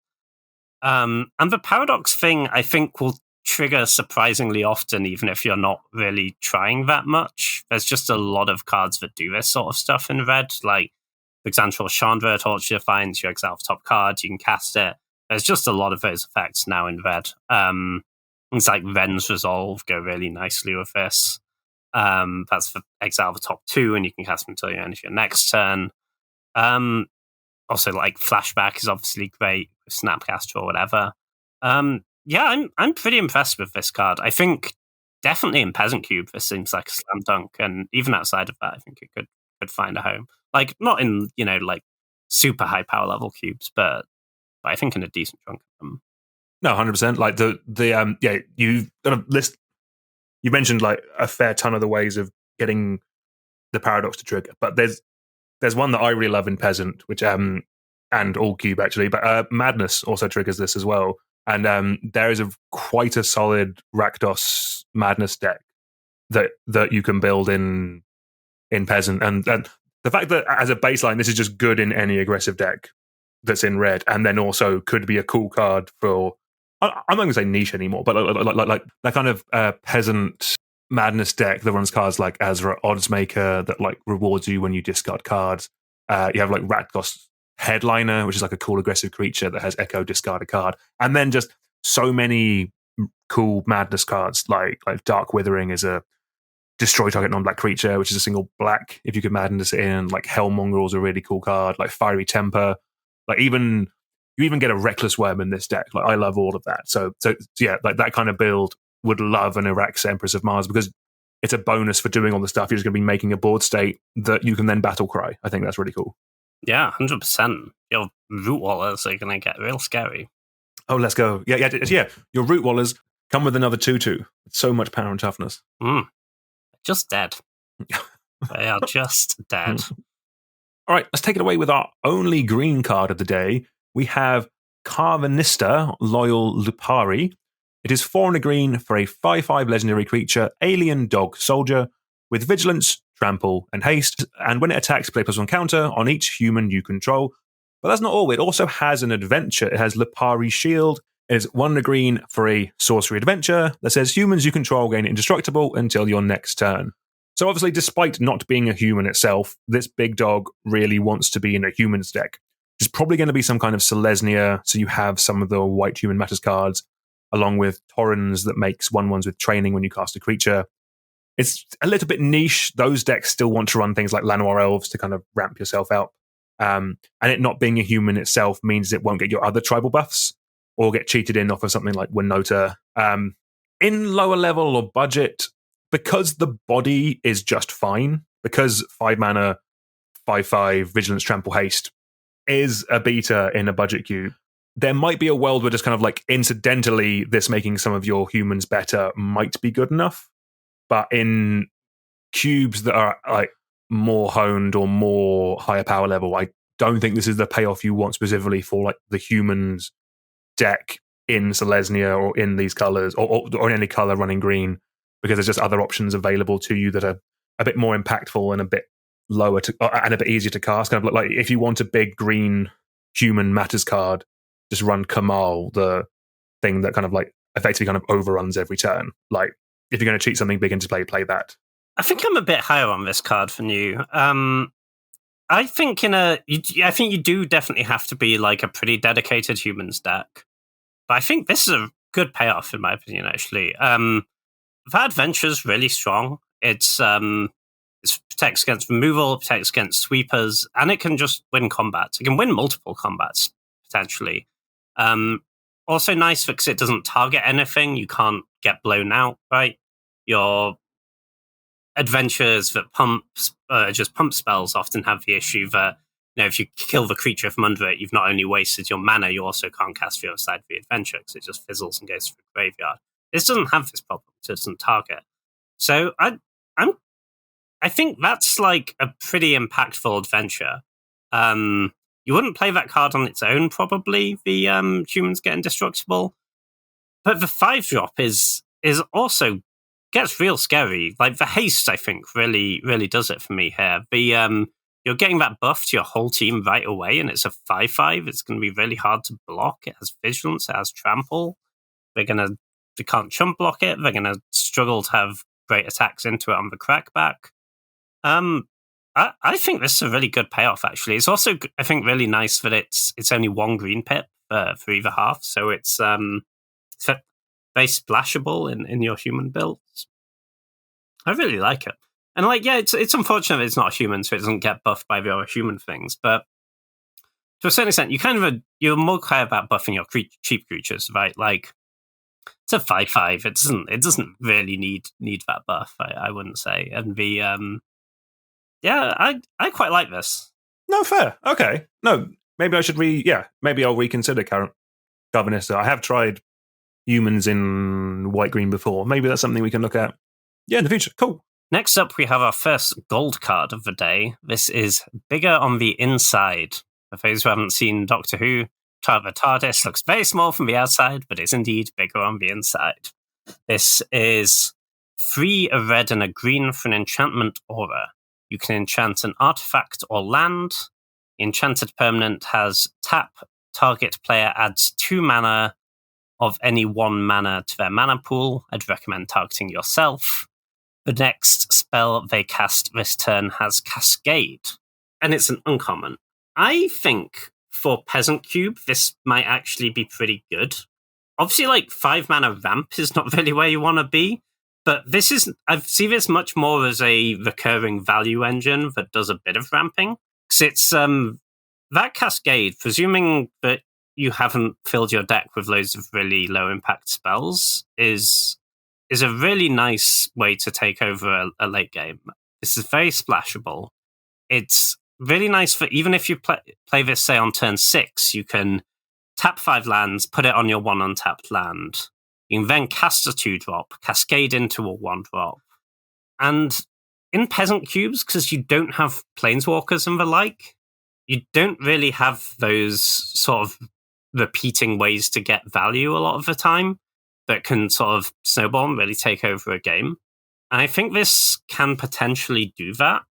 And the Paradox thing, I think, will trigger surprisingly often, even if you're not really trying that much. There's just a lot of cards that do this sort of stuff in red, for example, Chandra, Torture Defiance, you exile the top card, you can cast it. There's just a lot of those effects now in red. Things like Ren's Resolve go really nicely with this. That's for exile the top 2, and you can cast them until you end of your next turn. Also, Flashback is obviously great with Snapcaster or whatever. I'm pretty impressed with this card. I think definitely in Peasant Cube, this seems like a slam dunk, and even outside of that, I think it could find a home. Not in super high power level cubes, but I think in a decent chunk of them. No, 100%. You've got a list. You mentioned a fair ton of the ways of getting the Paradox to trigger, but there's one that I really love in Peasant, which and all cube actually, but Madness also triggers this as well. And there is quite a solid Rakdos Madness deck that you can build in Peasant, and the fact that as a baseline, this is just good in any aggressive deck that's in red, and then also could be a cool card for. I'm not going to say niche anymore, but like that kind of Peasant Madness deck that runs cards like Azra Oddsmaker that rewards you when you discard cards. You have Rakdos Headliner, which is a cool aggressive creature that has Echo, discard a card, and then just so many cool Madness cards like Dark Withering is a destroy target non-black creature, which is a single black if you could Madness it in. Hellmonger is a really cool card, Fiery Temper, you even get a Reckless Worm in this deck. I love all of that. So yeah, that kind of build would love an Iraxa Empress of Mars, because it's a bonus for doing all the stuff. You're just going to be making a board state that you can then Battle Cry. I think that's really cool. Yeah, 100%. Your Root Wallers are going to get real scary. Oh, let's go. Yeah. Your Root Wallers come with another 2/2. So much power and toughness. Just dead. They are just dead. All right, let's take it away with our only green card of the day. We have Carvanista, Loyal Lupari. It is 4 and a green for a 5/5 legendary creature, alien dog soldier, with vigilance, trample, and haste. And when it attacks, play +1 counter on each human you control. But that's not all. It also has an adventure. It has Lupari Shield. It is 1 and a green for a sorcery adventure that says humans you control gain indestructible until your next turn. So obviously, despite not being a human itself, this big dog really wants to be in a human's deck. which is probably going to be some kind of Selesnya. So you have some of the white human matters cards, along with Torrens that makes 1/1s with training when you cast a creature. It's a little bit niche. Those decks still want to run things like Llanowar Elves to kind of ramp yourself out. And it not being a human itself means it won't get your other tribal buffs or get cheated in off of something like Winota. In lower level or budget, because the body is just fine, because 5 mana, 5/5, Vigilance, Trample, Haste is a beta in a budget cube, there might be a world where just kind of like incidentally this making some of your humans better might be good enough. But in cubes that are like more honed or more higher power level, I don't think this is the payoff you want specifically for like the humans deck in Selesnya or in these colors or in any color running green, because there's just other options available to you that are a bit more impactful and a bit lower to, and a bit easier to cast. Kind of like if you want a big green human matters card, just run Kamal, the thing that kind of like effectively kind of overruns every turn. Like if you're going to cheat something big into play that. I think I'm a bit higher on this card than you. I think I think you do definitely have to be like a pretty dedicated humans deck. But I think this is a good payoff in my opinion, actually. That adventure's really strong. It protects against removal, protects against sweepers, and it can just win combats. It can win multiple combats, potentially. Also nice because it doesn't target anything. You can't get blown out, right? Your adventures that just pump spells often have the issue that, if you kill the creature from under it, you've not only wasted your mana, you also can't cast the other side of the adventure because it just fizzles and goes to the graveyard. This doesn't have this problem, so it doesn't target. So I think that's like a pretty impactful adventure. You wouldn't play that card on its own, probably, the humans get indestructible. But the 5-drop is also gets real scary. Like the haste, I think, really, really does it for me here. You're getting that buff to your whole team right away, and it's a 5/5. It's going to be really hard to block. It has vigilance, it has trample. They can't chump block it. They're going to struggle to have great attacks into it on the crackback. I think this is a really good payoff, actually. It's also, I think, really nice that it's only 1 green pip for either half, so it's very splashable in your human builds. I really like it. And it's unfortunate that it's not a human, so it doesn't get buffed by the other human things, but to a certain extent, you're more clear about buffing your cheap creatures, right? Like, it's a 5/5. It doesn't really need that buff, I wouldn't say. And I quite like this. No, fair. Okay. No, maybe I should maybe I'll reconsider Carvanista. I have tried humans in white-green before. Maybe that's something we can look at. Yeah, in the future. Cool. Next up, we have our first gold card of the day. This is Bigger on the Inside. For those who haven't seen Doctor Who, the TARDIS looks very small from the outside, but it's indeed bigger on the inside. This is 3 a red and a green for an enchantment aura. You can enchant an artifact or land. The enchanted permanent has tap, target player adds 2 mana of any 1 mana to their mana pool. I'd recommend targeting yourself. The next spell they cast this turn has Cascade, and it's an uncommon. I think for Peasant Cube, this might actually be pretty good. Obviously, 5 mana ramp is not really where you want to be, but I see this much more as a recurring value engine that does a bit of ramping. Because it's that Cascade, presuming that you haven't filled your deck with loads of really low impact spells, is a really nice way to take over a late game. This is very splashable. It's really nice for even if you play this, say, on turn 6, you can tap 5 lands, put it on your 1 untapped land. You can then cast a 2-drop, cascade into a 1-drop. And in Peasant Cubes, because you don't have Planeswalkers and the like, you don't really have those sort of repeating ways to get value a lot of the time that can sort of snowball and really take over a game. And I think this can potentially do that.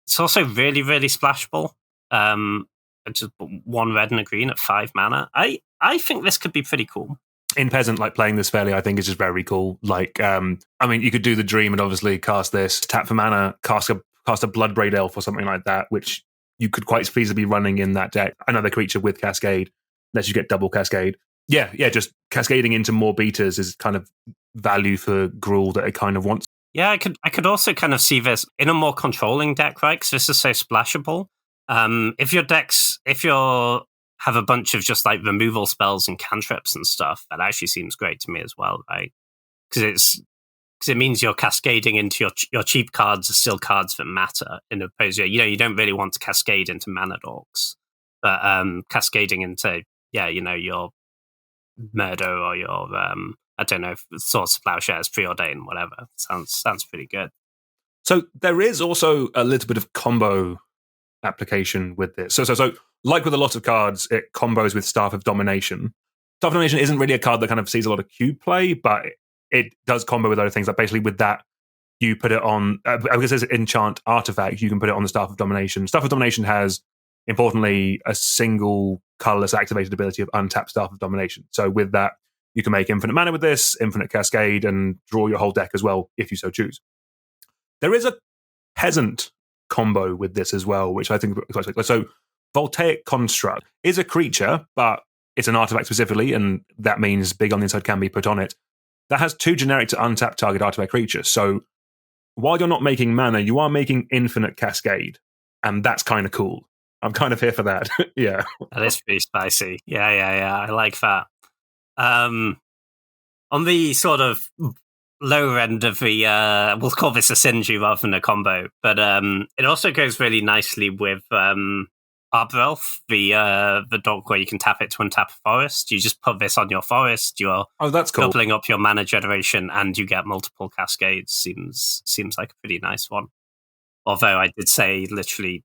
It's also really, really splashable. Just 1 red and a green at 5 mana. I think this could be pretty cool. In Peasant, playing this fairly, I think is just very cool. You could do the dream and obviously cast this, tap for mana, cast a Bloodbraid Elf or something like that, which you could quite feasibly be running in that deck another creature with Cascade, unless you get double Cascade. Yeah, just cascading into more betas is kind of value for Gruul that it kind of wants. Yeah, I could also kind of see this in a more controlling deck, right? Because this is so splashable. If you have a bunch of just like removal spells and cantrips and stuff, that actually seems great to me as well, right? Because it means you're cascading into your cheap cards are still cards that matter, in opposed to, you don't really want to cascade into mana dorks, but cascading into your murder or your I don't know, Swords of Plowshares, Preordain, whatever. Sounds pretty good. So there is also a little bit of combo application with this. So like with a lot of cards, it combos with Staff of Domination. Staff of Domination isn't really a card that kind of sees a lot of cube play, but it does combo with other things. Like basically with that, you put it on, because it's an enchant artifact, you can put it on the Staff of Domination. Staff of Domination has, importantly, a single colorless activated ability of untap Staff of Domination. So with that, you can make infinite mana with this, infinite Cascade, and draw your whole deck as well, if you so choose. There is a peasant combo with this as well, which I think is quite sweet. So Voltaic Construct is a creature, but it's an artifact specifically, and that means big on the inside can be put on it. That has 2 generic to untap target artifact creatures. So while you're not making mana, you are making infinite Cascade, and that's kind of cool. I'm kind of here for that. Yeah. That is pretty spicy. Yeah. I like that. On the sort of lower end of the, we'll call this a synergy rather than a combo, but it also goes really nicely with Arbor Elf, the dog where you can tap it to untap a forest. You just put this on your forest, you're that's cool. doubling up your mana generation, and you get multiple cascades. Seems like a pretty nice one. Although I did say literally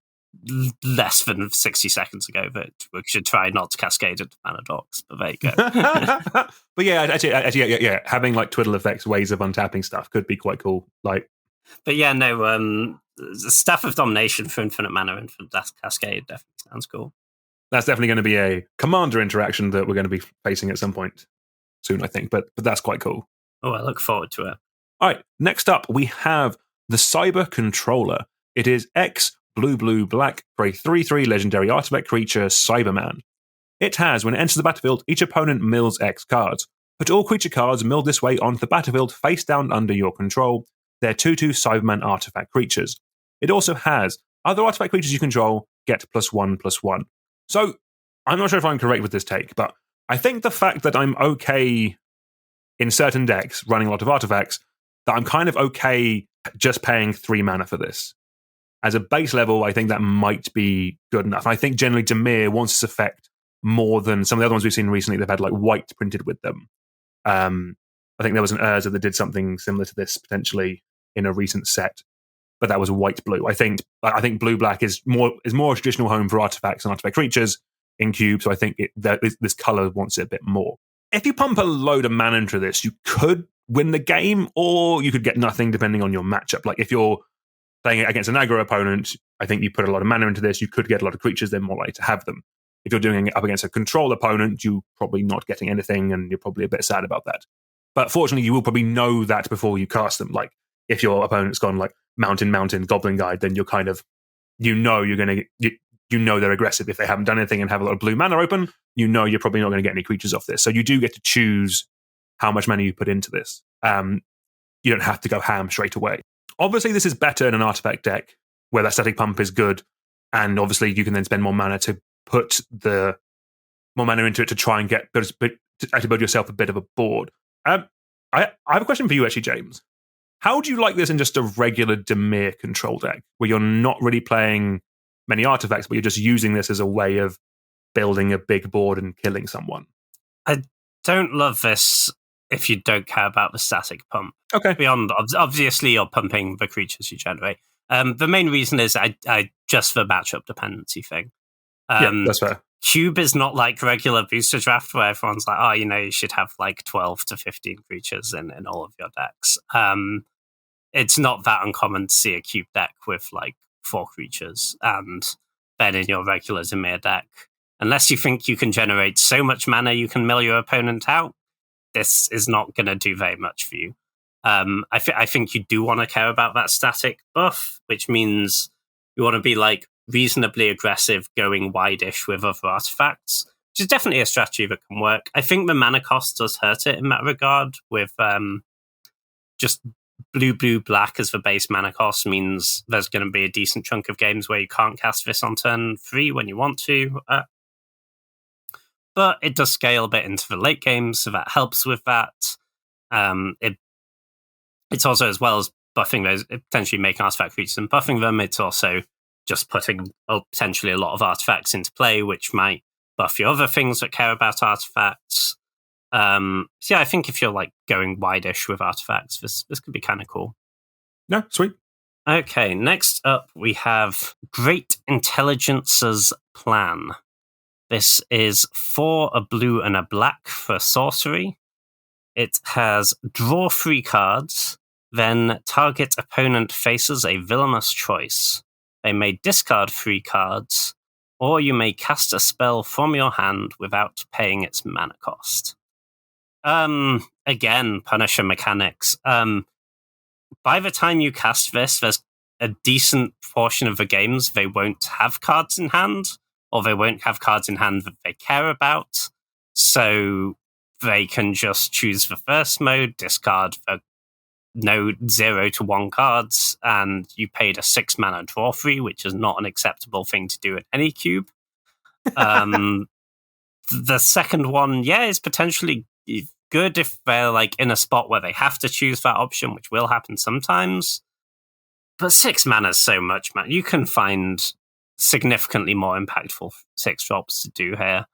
less than 60 seconds ago that we should try not to cascade into mana dogs, but there you go. But yeah, actually, yeah, having like twiddle effects, ways of untapping stuff could be quite cool. Like, but yeah, no, the Staff of Domination for infinite mana and for that cascade definitely sounds cool. That's definitely going to be a commander interaction that we're going to be facing at some point soon, I think. But that's quite cool. Oh, I look forward to it. All right, next up we have the Cyber Controller. It is X blue black for a 3/3 legendary artifact creature, Cyberman. It has, when it enters the battlefield, each opponent mills X cards. Put all creature cards milled this way onto the battlefield face down under your control. They're 2/2 Cyberman artifact creatures. It also has other artifact creatures you control get +1/+1. So I'm not sure if I'm correct with this take, but I think the fact that I'm okay in certain decks running a lot of artifacts, that I'm kind of okay just paying 3 mana for this. As a base level, I think that might be good enough. And I think generally Dimir wants this effect more than some of the other ones we've seen recently. They've had like white printed with them. I think there was an Urza that did something similar to this potentially in a recent set, but that was white blue. I think blue black is more a traditional home for artifacts and artifact creatures in cube. So I think this color wants it a bit more. If you pump a load of mana into this, you could win the game, or you could get nothing depending on your matchup. Like if you're playing against an aggro opponent, I think you put a lot of mana into this, you could get a lot of creatures, they're more likely to have them. If you're doing it up against a control opponent, you're probably not getting anything, and you're probably a bit sad about that. But fortunately, you will probably know that before you cast them. Like, if your opponent's gone like mountain, goblin guide, then you're kind of, you're going to, they're aggressive. If they haven't done anything and have a lot of blue mana open, you're probably not going to get any creatures off this. So you do get to choose how much mana you put into this. You don't have to go ham straight away. Obviously, this is better in an artifact deck where that static pump is good, and obviously you can then spend more mana to put the more mana into it to try and get to actually build yourself a bit of a board. I have a question for you, actually, James. How do you like this in just a regular Dimir control deck where you're not really playing many artifacts, but you're just using this as a way of building a big board and killing someone? I don't love this if you don't care about the static pump. Okay. Beyond, obviously, you're pumping the creatures you generate. The main reason is I just the matchup dependency thing. Yeah, that's fair. Cube is not like regular booster draft where everyone's like, oh, you should have like 12 to 15 creatures in all of your decks. It's not that uncommon to see a cube deck with like 4 creatures, and then in your regular Dimir deck, unless you think you can generate so much mana you can mill your opponent out, this is not going to do very much for you. I think you do want to care about that static buff, which means you want to be like reasonably aggressive, going wide-ish with other artifacts, which is definitely a strategy that can work. I think the mana cost does hurt it in that regard, with just blue, blue, black as the base mana cost means there's going to be a decent chunk of games where you can't cast this on turn 3 when you want to. But it does scale a bit into the late game, so that helps with that. It's also, as well as buffing those, potentially making artifact creatures and buffing them, it's also just putting potentially a lot of artifacts into play, which might buff your other things that care about artifacts. So yeah, I think if you're like going wide-ish with artifacts, this could be kind of cool. No, sweet. Okay, next up we have Great Intelligence's Plan. This is 4 a blue and a black for sorcery. It has draw 3 cards, then target opponent faces a villainous choice. They may discard 3 cards, or you may cast a spell from your hand without paying its mana cost. Again, Punisher mechanics. By the time you cast this, there's a decent portion of the games they won't have cards in hand, or they won't have cards in hand that they care about. So they can just choose the first mode, discard the 0 to 1 cards, and you paid a 6 mana draw 3, which is not an acceptable thing to do at any cube. The second one, is potentially good if they're like in a spot where they have to choose that option, which will happen sometimes. But 6 mana is so much, man. You can find significantly more impactful 6 drops to do here.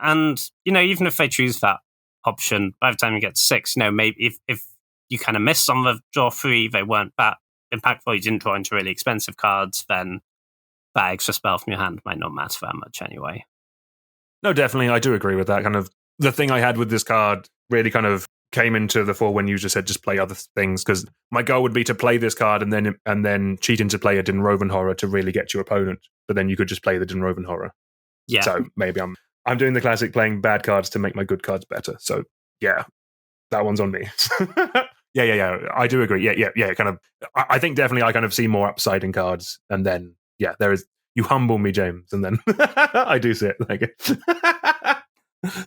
And, even if they choose that option, by the time you get to 6, maybe if you kind of missed on the draw 3, they weren't that impactful, you didn't draw into really expensive cards, then that extra spell from your hand might not matter that much anyway. No, definitely, I do agree with that. Kind of the thing I had with this card really kind of came into the fore when you just said just play other things, because my goal would be to play this card and then cheat into play a Dinroven Horror to really get your opponent, but then you could just play the Dinroven Horror. Yeah. So maybe I'm doing the classic playing bad cards to make my good cards better. So yeah, that one's on me. Yeah. I do agree. Yeah. Kind of. I think definitely I kind of see more upside in cards, and then there is. You humble me, James, and then I do see it. Like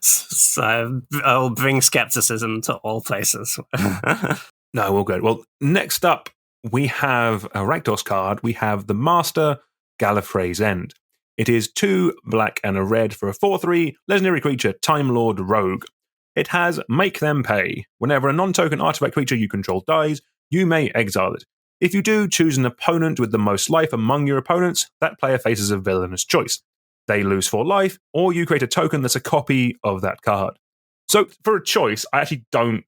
so I'll bring skepticism to all places. No, all good. Well, next up we have a Rakdos card. We have the Master Gallifrey's End. It is 2 black and a red for a 4/3 legendary creature, Time Lord Rogue. It has Make Them Pay. Whenever a non-token artifact creature you control dies, you may exile it. If you do, choose an opponent with the most life among your opponents. That player faces a villainous choice. They lose 4 life, or you create a token that's a copy of that card. So for a choice, I actually don't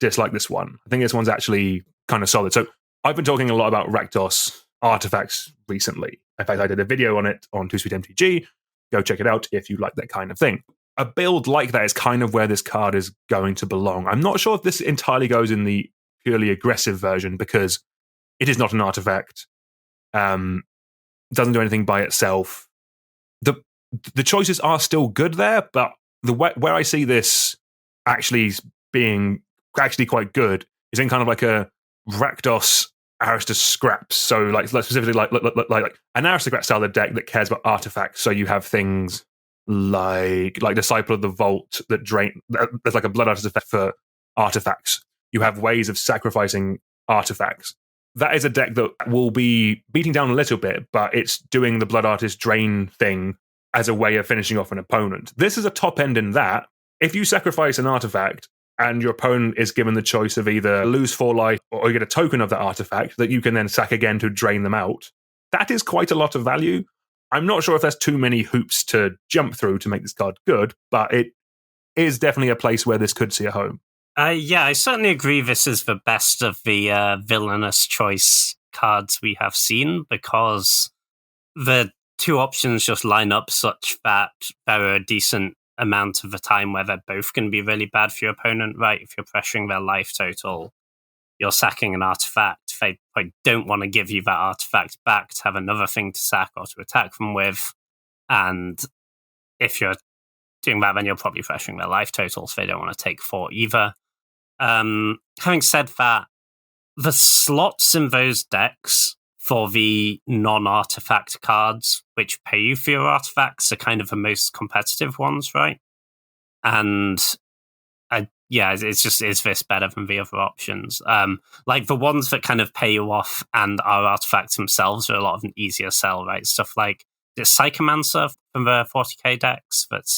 dislike this one. I think this one's actually kind of solid. So I've been talking a lot about Rakdos artifacts recently. In fact, I did a video on it on 2-Sweet MTG. Go check it out if you like that kind of thing. A build like that is kind of where this card is going to belong. I'm not sure if this entirely goes in the purely aggressive version, because it is not an artifact. Doesn't do anything by itself. The choices are still good there, but where I see this actually being actually quite good is in kind of like a Rakdos Aristos Scraps. So like specifically like an Aristocrat style of deck that cares about artifacts. So you have things like Disciple of the Vault that drain. There's like a Blood Artist effect for artifacts. You have ways of sacrificing artifacts. That is a deck that will be beating down a little bit, but it's doing the Blood Artist drain thing as a way of finishing off an opponent. This is a top end in that. If you sacrifice an artifact and your opponent is given the choice of either lose 4 life or you get a token of that artifact that you can then sack again to drain them out, that is quite a lot of value. I'm not sure if there's too many hoops to jump through to make this card good, but it is definitely a place where this could see a home. I certainly agree this is the best of the villainous choice cards we have seen, because the 2 options just line up such that there are a decent amount of the time where they're both going to be really bad for your opponent, right? If you're pressuring their life total, you're sacking an artifact. They don't want to give you that artifact back to have another thing to sack or to attack them with. And if you're doing that, then you're probably pressuring their life total, so they don't want to take 4 either. Having said that, the slots in those decks for the non-artifact cards, which pay you for your artifacts, are kind of the most competitive ones, right? And it's this better than the other options. Like the ones that kind of pay you off and are artifacts themselves are a lot of an easier sell, right? Stuff like the Psychomancer from the 40k decks that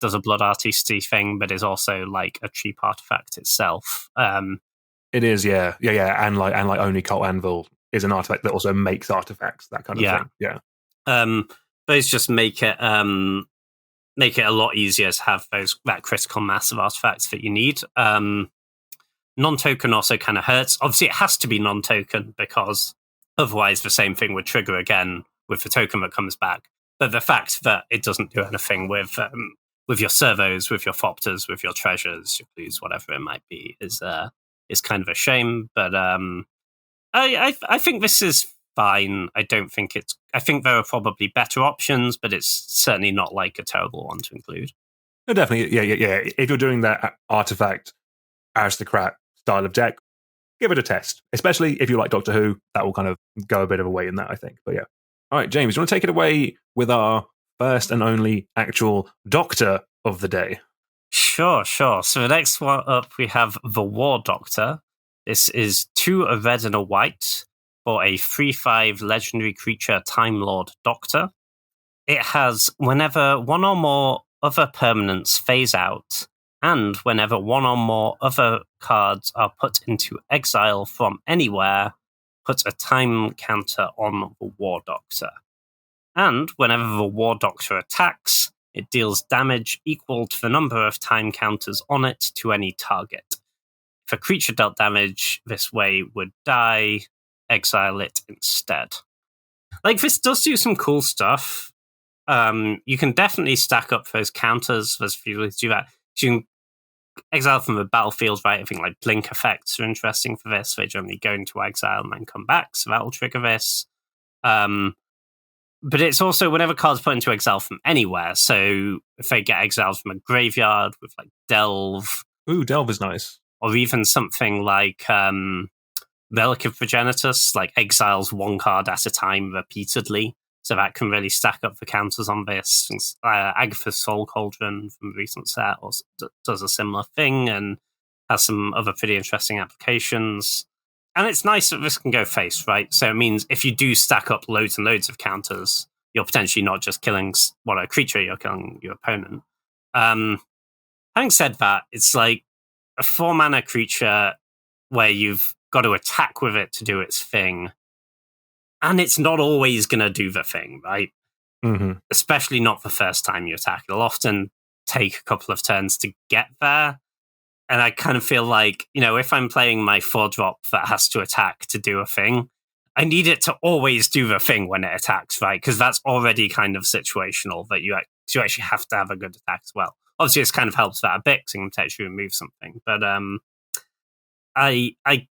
does a blood artistry thing, but is also like a cheap artifact itself. It is, yeah, and like only Cult Anvil is an artifact that also makes artifacts, that kind of thing. Yeah. Those just make it a lot easier to have that critical mass of artifacts that you need. Non-token also kind of hurts. Obviously, it has to be non-token because otherwise the same thing would trigger again with the token that comes back. But the fact that it doesn't do anything with your servos, with your Thopters, with your treasures, your clues, whatever it might be, is kind of a shame. But I think this is fine. I think there are probably better options, but it's certainly not like a terrible one to include. No, definitely, yeah. If you're doing that artifact aristocrat style of deck, give it a test. Especially if you like Doctor Who, that will kind of go a bit of a way in that, I think. But yeah. All right, James, you want to take it away with our first and only actual Doctor of the day? Sure. So the next one up, we have the War Doctor. This is 2 a red and a white for a 3/5 legendary creature Time Lord Doctor. It has whenever one or more other permanents phase out, and whenever one or more other cards are put into exile from anywhere, put a time counter on the War Doctor. And whenever the War Doctor attacks, it deals damage equal to the number of time counters on it to any target. If a creature dealt damage this way would die, exile it instead. Like, this does do some cool stuff. You can definitely stack up those counters. There's a few ways to do that. So you can exile from the battlefield, right? I think like blink effects are interesting for this. They generally go into exile and then come back, so that will trigger this. But it's also whenever cards put into exile from anywhere. So if they get exiled from a graveyard with like Delve. Ooh, Delve is nice. Or even something like Relic of Progenitus, like exiles one card at a time repeatedly. So that can really stack up the counters on this. Agatha's Soul Cauldron from the recent set does a similar thing and has some other pretty interesting applications. And it's nice that this can go face, right? So it means if you do stack up loads and loads of counters, you're potentially not just killing a creature, you're killing your opponent. Having said that, it's like a 4-mana creature where you've got to attack with it to do its thing. And it's not always going to do the thing, right? Mm-hmm. Especially not the first time you attack. It'll often take a couple of turns to get there. And I kind of feel like, if I'm playing my 4-drop that has to attack to do a thing, I need it to always do the thing when it attacks, right? Because that's already kind of situational, that you actually have to have a good attack as well. Obviously, this kind of helps that a bit because it can potentially remove something. But I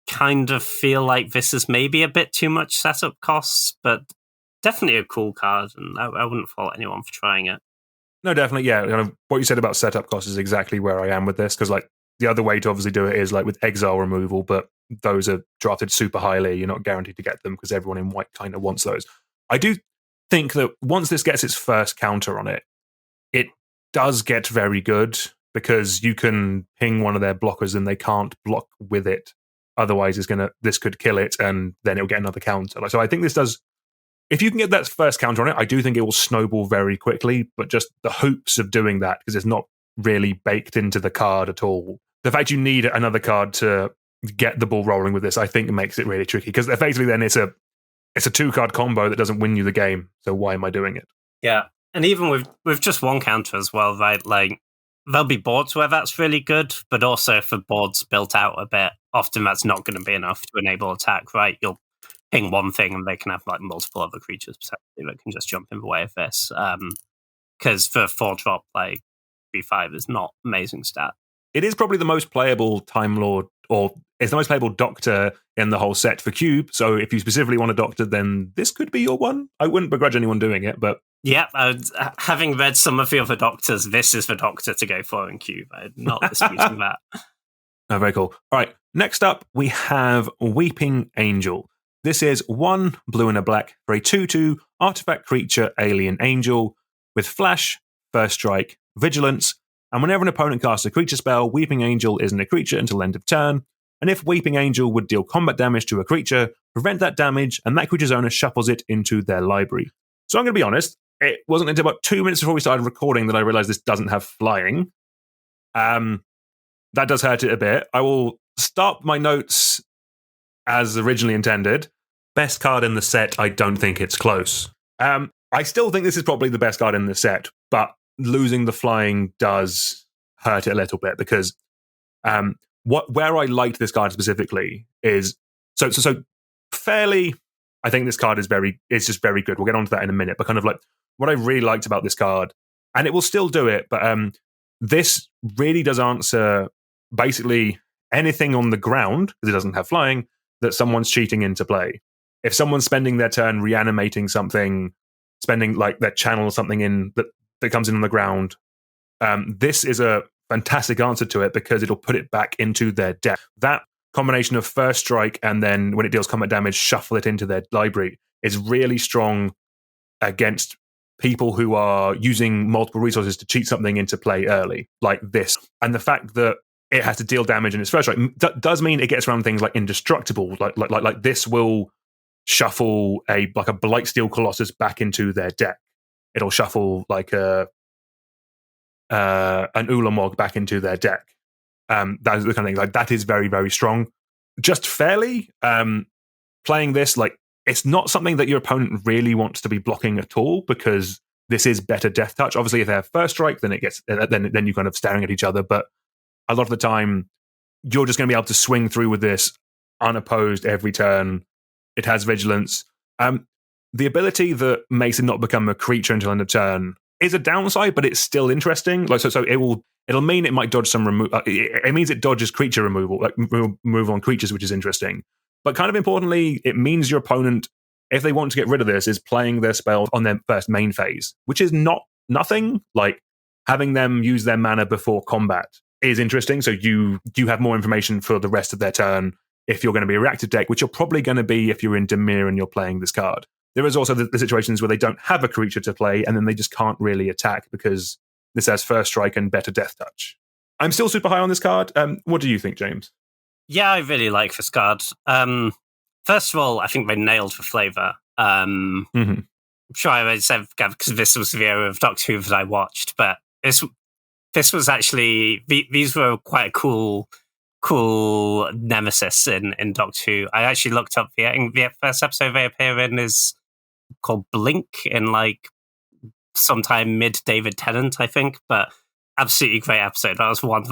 kind of feel like this is maybe a bit too much setup costs, but definitely a cool card, and I wouldn't fault anyone for trying it. No, definitely, yeah. Kind of what you said about setup costs is exactly where I am with this, because like the other way to obviously do it is like with exile removal, but those are drafted super highly. You're not guaranteed to get them because everyone in white kind of wants those. I do think that once this gets its first counter on it, it does get very good because you can ping one of their blockers and they can't block with it. Otherwise, this could kill it, and then it'll get another counter. So I think this does. If you can get that first counter on it, I do think it will snowball very quickly. But just the hoops of doing that, because it's not really baked into the card at all. The fact you need another card to get the ball rolling with this, I think, makes it really tricky. Because effectively, then it's a 2-card combo that doesn't win you the game. So why am I doing it? Yeah, and even with just one counter as well, right? Like, there'll be boards where that's really good, but also if the board's built out a bit, often that's not going to be enough to enable attack, right? You'll ping one thing and they can have like multiple other creatures potentially that can just jump in the way of this. Because for 4-drop, like 3/5 is not amazing stat. It is probably the most playable Time Lord, or it's the most playable Doctor in the whole set for Cube. So if you specifically want a Doctor, then this could be your one. I wouldn't begrudge anyone doing it, but yeah, having read some of the other Doctors, this is the Doctor to go for in Cube. I'm not disputing that. Oh, very cool. All right, next up we have Weeping Angel. This is 1 blue and a black for a 2/2 artifact creature alien angel with flash, first strike, vigilance, and whenever an opponent casts a creature spell, Weeping Angel isn't a creature until end of turn. And if Weeping Angel would deal combat damage to a creature, prevent that damage, and that creature's owner shuffles it into their library. So I'm going to be honest, it wasn't until about 2 minutes before we started recording that I realized this doesn't have flying. That does hurt it a bit. I will stop my notes as originally intended. Best card in the set, I don't think it's close. I still think this is probably the best card in the set, but losing the flying does hurt it a little bit because where I liked this card specifically is so fairly. I think this card is just very good. We'll get onto that in a minute. But kind of like what I really liked about this card, and it will still do it, but this really does answer basically anything on the ground because it doesn't have flying that someone's cheating into play. If someone's spending their turn reanimating something, spending like their channel or something in that comes in on the ground, this is a fantastic answer to it because it'll put it back into their deck. That combination of first strike and then when it deals combat damage, shuffle it into their library is really strong against people who are using multiple resources to cheat something into play early, like this. And the fact that it has to deal damage in its first strike does mean it gets around things like indestructible. Like this will shuffle a Blightsteel Colossus back into their deck. It'll shuffle like an Ulamog back into their deck. That is the kind of thing. Like that is very, very strong. Just fairly playing this, like it's not something that your opponent really wants to be blocking at all because this is better death touch. Obviously, if they have first strike, then it gets then you're kind of staring at each other. But a lot of the time, you're just going to be able to swing through with this unopposed every turn. It has vigilance. The ability that makes it not become a creature until end of turn is a downside, but it's still interesting. Like so it'll mean it might dodge some removal. It means it dodges creature removal, like move on creatures, which is interesting. But kind of importantly, it means your opponent, if they want to get rid of this, is playing their spell on their first main phase, which is nothing. Like having them use their mana before combat is interesting. So you have more information for the rest of their turn if you're going to be a reactive deck, which you're probably going to be if you're in Dimir and you're playing this card. There is also the situations where they don't have a creature to play and then they just can't really attack because this has first strike and better death touch. I'm still super high on this card. What do you think, James? Yeah, I really like this card. First of all, I think they nailed the flavour. I'm sure I already said because this was the era of Doctor Who that I watched, but this was actually these were quite a cool nemesis in Doctor Who. I actually looked up the first episode they appear in is called Blink in like sometime mid David Tennant, I think, but absolutely great episode. That was what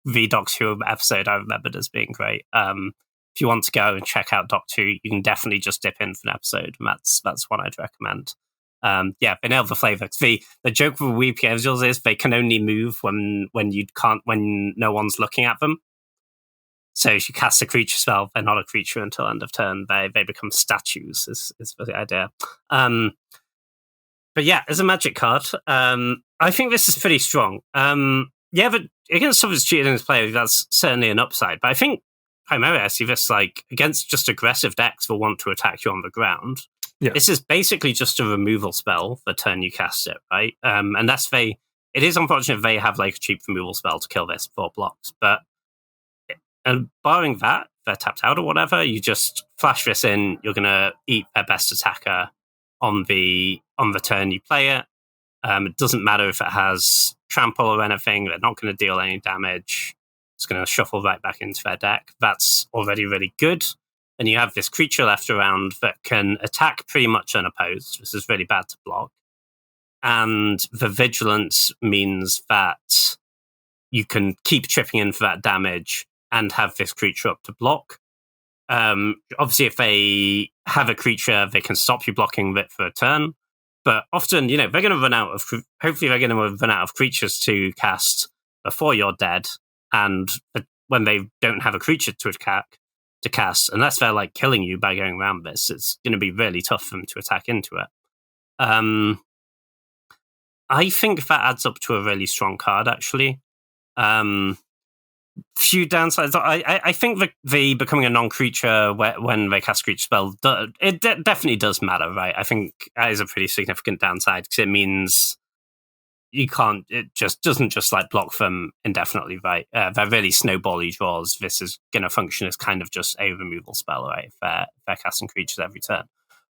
the Doctor Who episode I remembered as being great. If you want to go and check out Doctor Who, you can definitely just dip in for an episode. And that's one I'd recommend. They nailed the flavour. The joke with Weeping Angels is they can only move when no one's looking at them. So if you cast a creature spell, they're not a creature until end of turn. They become statues, is the idea. But yeah, as a magic card, I think this is pretty strong. But against someone's cheating in his play, that's certainly an upside. But I think primarily I see this like against just aggressive decks that want to attack you on the ground. Yeah. This is basically just a removal spell the turn you cast it, right? Unless it is unfortunate they have like a cheap removal spell to kill this 4 blocks, but and barring that, they're tapped out or whatever, you just flash this in, you're going to eat their best attacker on the turn you play it. It doesn't matter if it has trample or anything, they're not going to deal any damage. It's going to shuffle right back into their deck. That's already really good. And you have this creature left around that can attack pretty much unopposed. This is really bad to block. And the vigilance means that you can keep chipping in for that damage and have this creature up to block. Obviously, if they have a creature, they can stop you blocking it for a turn. But often, they're going to run out of. Hopefully, they're going to run out of creatures to cast before you're dead. And when they don't have a creature to cast, unless they're like killing you by going around this, it's going to be really tough for them to attack into it. I think that adds up to a really strong card, actually. few downsides. I think the becoming a non-creature when they cast a creature spell, definitely does matter, right? I think that is a pretty significant downside because it means you can't. It just doesn't just like block them indefinitely, right? They're really snowbally draws. This is going to function as kind of just a removal spell, right? If they're casting creatures every turn.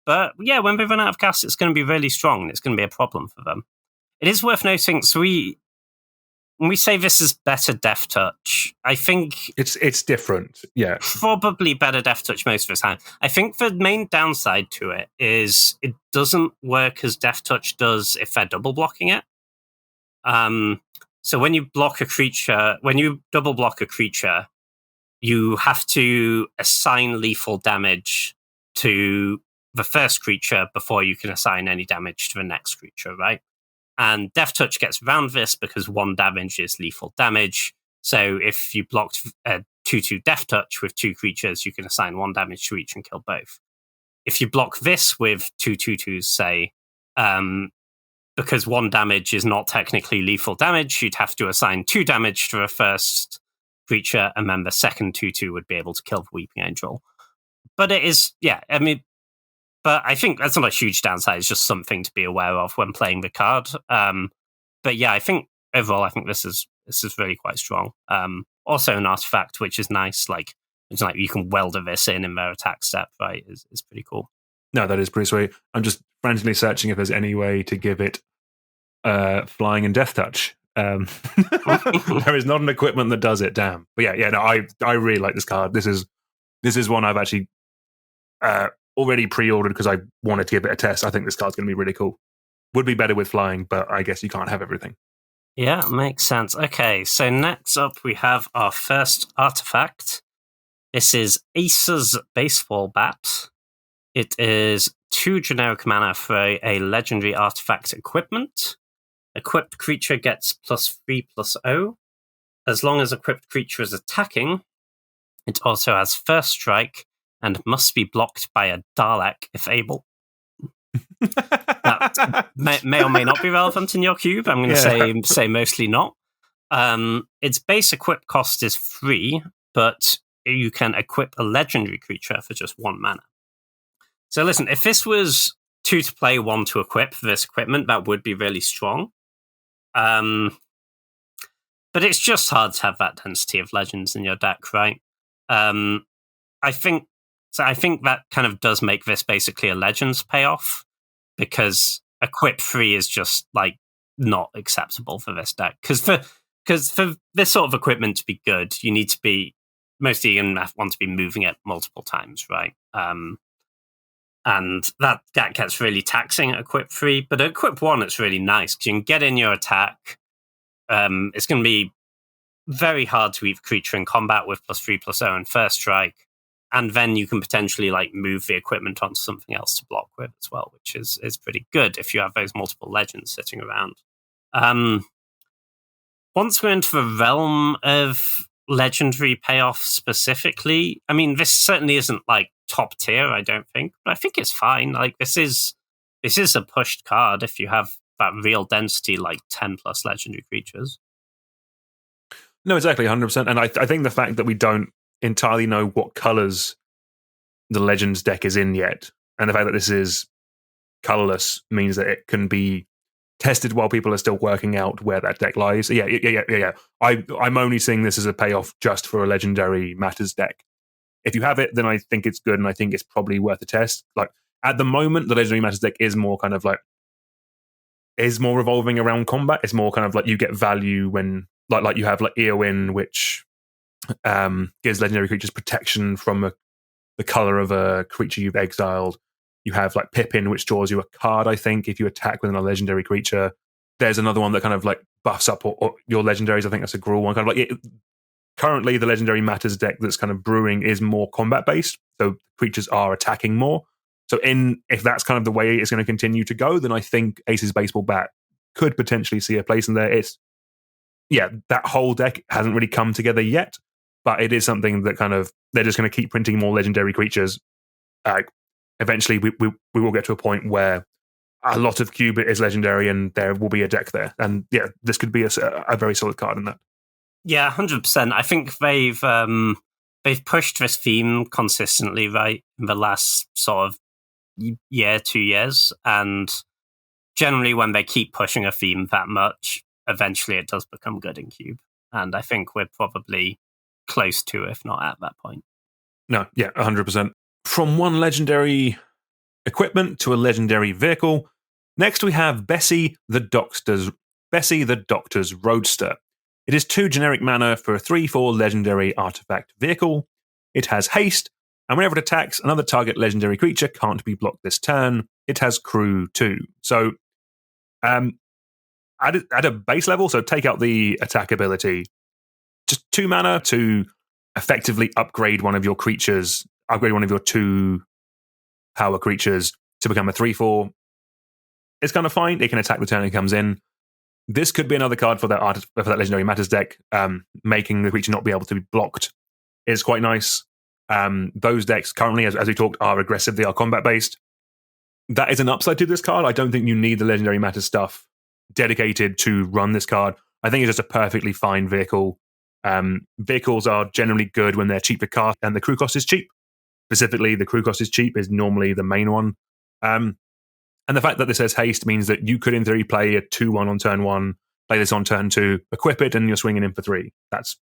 But yeah, when they run out of gas, it's going to be really strong and it's going to be a problem for them. It is worth noting, so when we say this is better Death Touch, I think it's different. Yeah. Probably better Death Touch most of the time. I think the main downside to it is it doesn't work as Death Touch does if they're double blocking it. So when you block a creature, when you double block a creature, you have to assign lethal damage to the first creature before you can assign any damage to the next creature, right? And Death Touch gets around this because 1 damage is lethal damage. So if you blocked a 2/2 Death Touch with 2 creatures, you can assign 1 damage to each and kill both. If you block this with 2 2/2s, say, because 1 damage is not technically lethal damage, you'd have to assign 2 damage to the first creature, and then the second 2/2 would be able to kill the Weeping Angel. But it is, but I think that's not a huge downside. It's just something to be aware of when playing the card. But yeah, I think overall, I think this is really quite strong. Also an artifact, which is nice. Like it's like you can weld this in their attack step, right? Is pretty cool. No, that is pretty sweet. I'm just frantically searching if there's any way to give it flying and Death Touch. There is not an equipment that does it. Damn. But no, I really like this card. This is one I've actually already pre-ordered because I wanted to give it a test. I think this card's going to be really cool. Would be better with flying, but I guess you can't have everything. Yeah, makes sense. Okay, so next up we have our first artifact. This is Ace's Baseball Bat. It is 2 generic mana for a legendary artifact equipment. Equipped creature gets +3/+0. As long as equipped creature is attacking, it also has first strike and must be blocked by a Dalek if able. That may or may not be relevant in your cube. I'm going to say mostly not. Its base equip cost is 3, but you can equip a legendary creature for just 1 mana. So listen, if this was 2 to play, 1 to equip for this equipment, that would be really strong. But it's just hard to have that density of legends in your deck, right? I think that kind of does make this basically a legends payoff, because equip 3 is just like not acceptable for this deck. Because for this sort of equipment to be good, you need to be mostly going to want to be moving it multiple times, right? And that gets really taxing at equip 3. But at equip 1, it's really nice because you can get in your attack. It's going to be very hard to eat creature in combat with +3/+0 and first strike. And then you can potentially like move the equipment onto something else to block with as well, which is pretty good if you have those multiple legends sitting around. Once we're into the realm of legendary payoff specifically, I mean, this certainly isn't like top tier, I don't think, but I think it's fine. Like this is a pushed card if you have that real density, like 10+ legendary creatures. No, exactly, 100%. And I think the fact that we don't entirely know what colors the Legends deck is in yet, and the fact that this is colorless means that it can be tested while people are still working out where that deck lies. Yeah. I'm only seeing this as a payoff just for a Legendary Matters deck. If you have it, then I think it's good, and I think it's probably worth a test. Like at the moment, the Legendary Matters deck is more kind of like more revolving around combat. It's more kind of like you get value when like you have like Eowyn, which gives legendary creatures protection from the color of a creature you've exiled. You have like Pippin, which draws you a card, I think, if you attack with a legendary creature. There's another one that kind of like buffs up or your legendaries. I think that's a Gruul one. Kind of like currently, the Legendary Matters deck that's kind of brewing is more combat based, so creatures are attacking more. So if that's kind of the way it's going to continue to go, then I think Ace's Baseball Bat could potentially see a place in there. That whole deck hasn't really come together yet, but it is something that kind of they're just going to keep printing more legendary creatures. Eventually, we will get to a point where a lot of Cube is legendary, and there will be a deck there. And yeah, this could be a very solid card in that. Yeah, 100%. I think they've pushed this theme consistently, right, in the last sort of year, 2 years, and generally when they keep pushing a theme that much, eventually it does become good in Cube. And I think we're probably close to, if not at that point. No, yeah, 100%. From one legendary equipment to a legendary vehicle. Next, we have Bessie the Doctor's Roadster. It is 2 generic mana for a 3/4 legendary artifact vehicle. It has haste, and whenever it attacks, another target legendary creature can't be blocked this turn. It has crew 2. So, at a base level, so take out the attack ability, just 2 mana to effectively upgrade one of your creatures, upgrade one of your 2 power creatures to become a 3/4. It's kind of fine. It can attack the turn it comes in. This could be another card for that Legendary Matters deck. Making the creature not be able to be blocked is quite nice. Those decks currently, as we talked, are aggressive. They are combat based. That is an upside to this card. I don't think you need the Legendary Matters stuff dedicated to run this card. I think it's just a perfectly fine vehicle. Vehicles are generally good when they're cheap to cast and the crew cost is cheap. Specifically, the crew cost is cheap is normally the main one. And the fact that this says haste means that you could, in theory, play a 2/1 on turn 1, play this on turn 2, equip it, and you're swinging in for 3. That's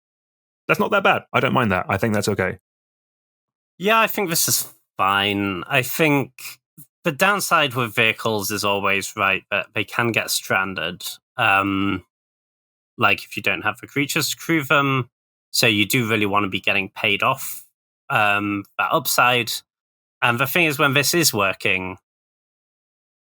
not that bad. I don't mind that. I think that's okay. Yeah, I think this is fine. I think the downside with vehicles is always, right, that they can get stranded. Like if you don't have the creatures to crew them. So you do really want to be getting paid off that upside. And the thing is, when this is working,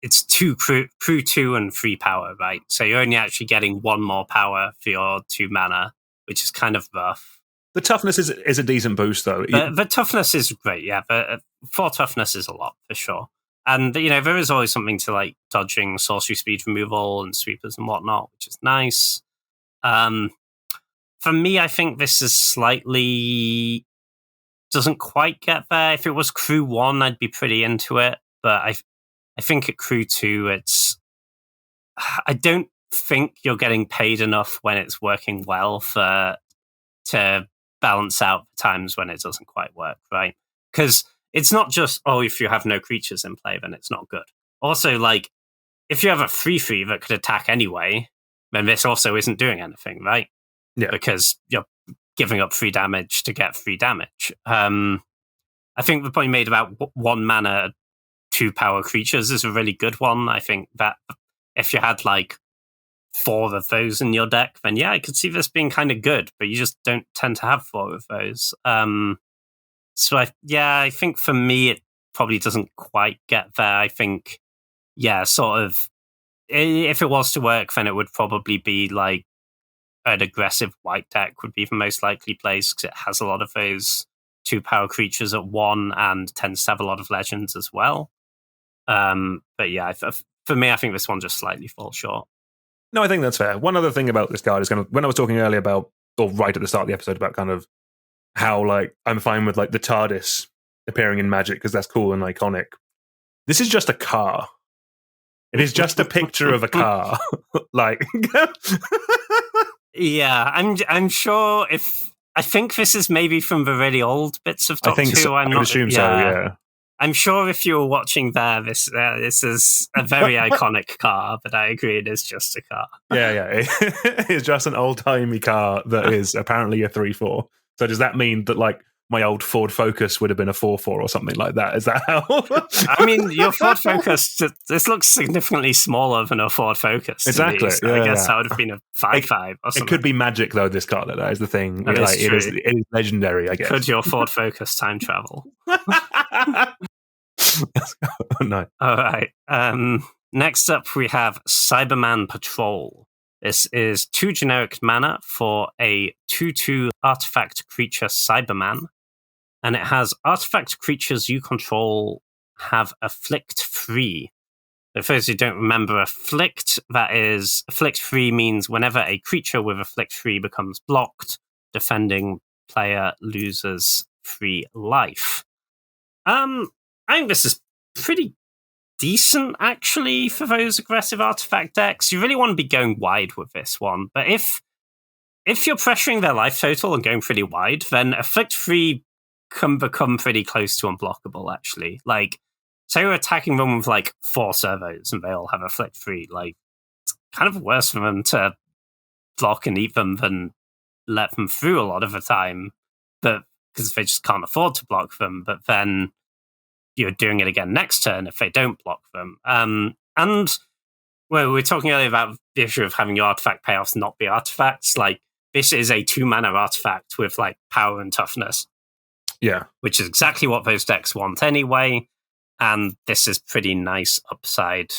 it's 2 crew 2 and 3 power, right? So you're only actually getting 1 more power for your 2 mana, which is kind of rough. The toughness is a decent boost, though. The toughness is great, yeah. But 4 toughness is a lot, for sure. And, there is always something to, like, dodging sorcery speed removal and sweepers and whatnot, which is nice. For me, I think this is slightly... doesn't quite get there. If it was crew 1, I'd be pretty into it. But I think at crew 2, I don't think you're getting paid enough when it's working well to balance out the times when it doesn't quite work, right? Because it's not just, if you have no creatures in play, then it's not good. Also, like, if you have a 3/3 that could attack anyway, then this also isn't doing anything, right? Yeah. Because you're giving up 3 damage to get 3 damage. I think the point you made about 1 mana, 2 power creatures is a really good one. I think that if you had like 4 of those in your deck, then yeah, I could see this being kind of good, but you just don't tend to have 4 of those. So I think for me, it probably doesn't quite get there. I think, sort of, if it was to work, then it would probably be like an aggressive white deck would be the most likely place because it has a lot of those 2 power creatures at 1 and tends to have a lot of legends as well. But yeah, for me, I think this one just slightly falls short. No, I think that's fair. One other thing about this card is when I was talking earlier about, or right at the start of the episode, about kind of how like I'm fine with like the TARDIS appearing in Magic because that's cool and iconic. This is just a car. It is just a picture of a car. Like, yeah, I'm sure I think this is maybe from the really old bits of Doctor Who. So. I would assume so. Yeah. I'm sure if you were watching there, this is a very iconic car, but I agree it is just a car. Yeah. It's just an old-timey car that is apparently a 3/4. So does that mean that, like, my old Ford Focus would have been a 4/4 or something like that? Is that how? I mean, your Ford Focus, this looks significantly smaller than a Ford Focus. Exactly. So I guess that would have been a 5/5 or something. It could be magic, though, this car, that is the thing. That is true. It is legendary, I guess. Could your Ford Focus time travel? No. All right. Next up, we have Cyberman Patrol. This is 2 generic mana for a 2/2 artifact creature Cyberman. And it has artifact creatures you control have afflict 3. So for those who don't remember afflict, afflict 3 means whenever a creature with afflict 3 becomes blocked, defending player loses 3 life. I think this is pretty decent, actually, for those aggressive artifact decks. You really want to be going wide with this one. But if if you're pressuring their life total and going pretty wide, then Afflict 3 can become pretty close to unblockable, actually. Like, say you're attacking them with, like, 4 servos and they all have Afflict 3, like, it's kind of worse for them to block and eat them than let them through a lot of the time, but because they just can't afford to block them. But then you're doing it again next turn if they don't block them. And well, we were talking earlier about the issue of having your artifact payoffs not be artifacts. Like, this is a 2-mana artifact with, like, power and toughness. Yeah. Which is exactly what those decks want anyway. And this is pretty nice upside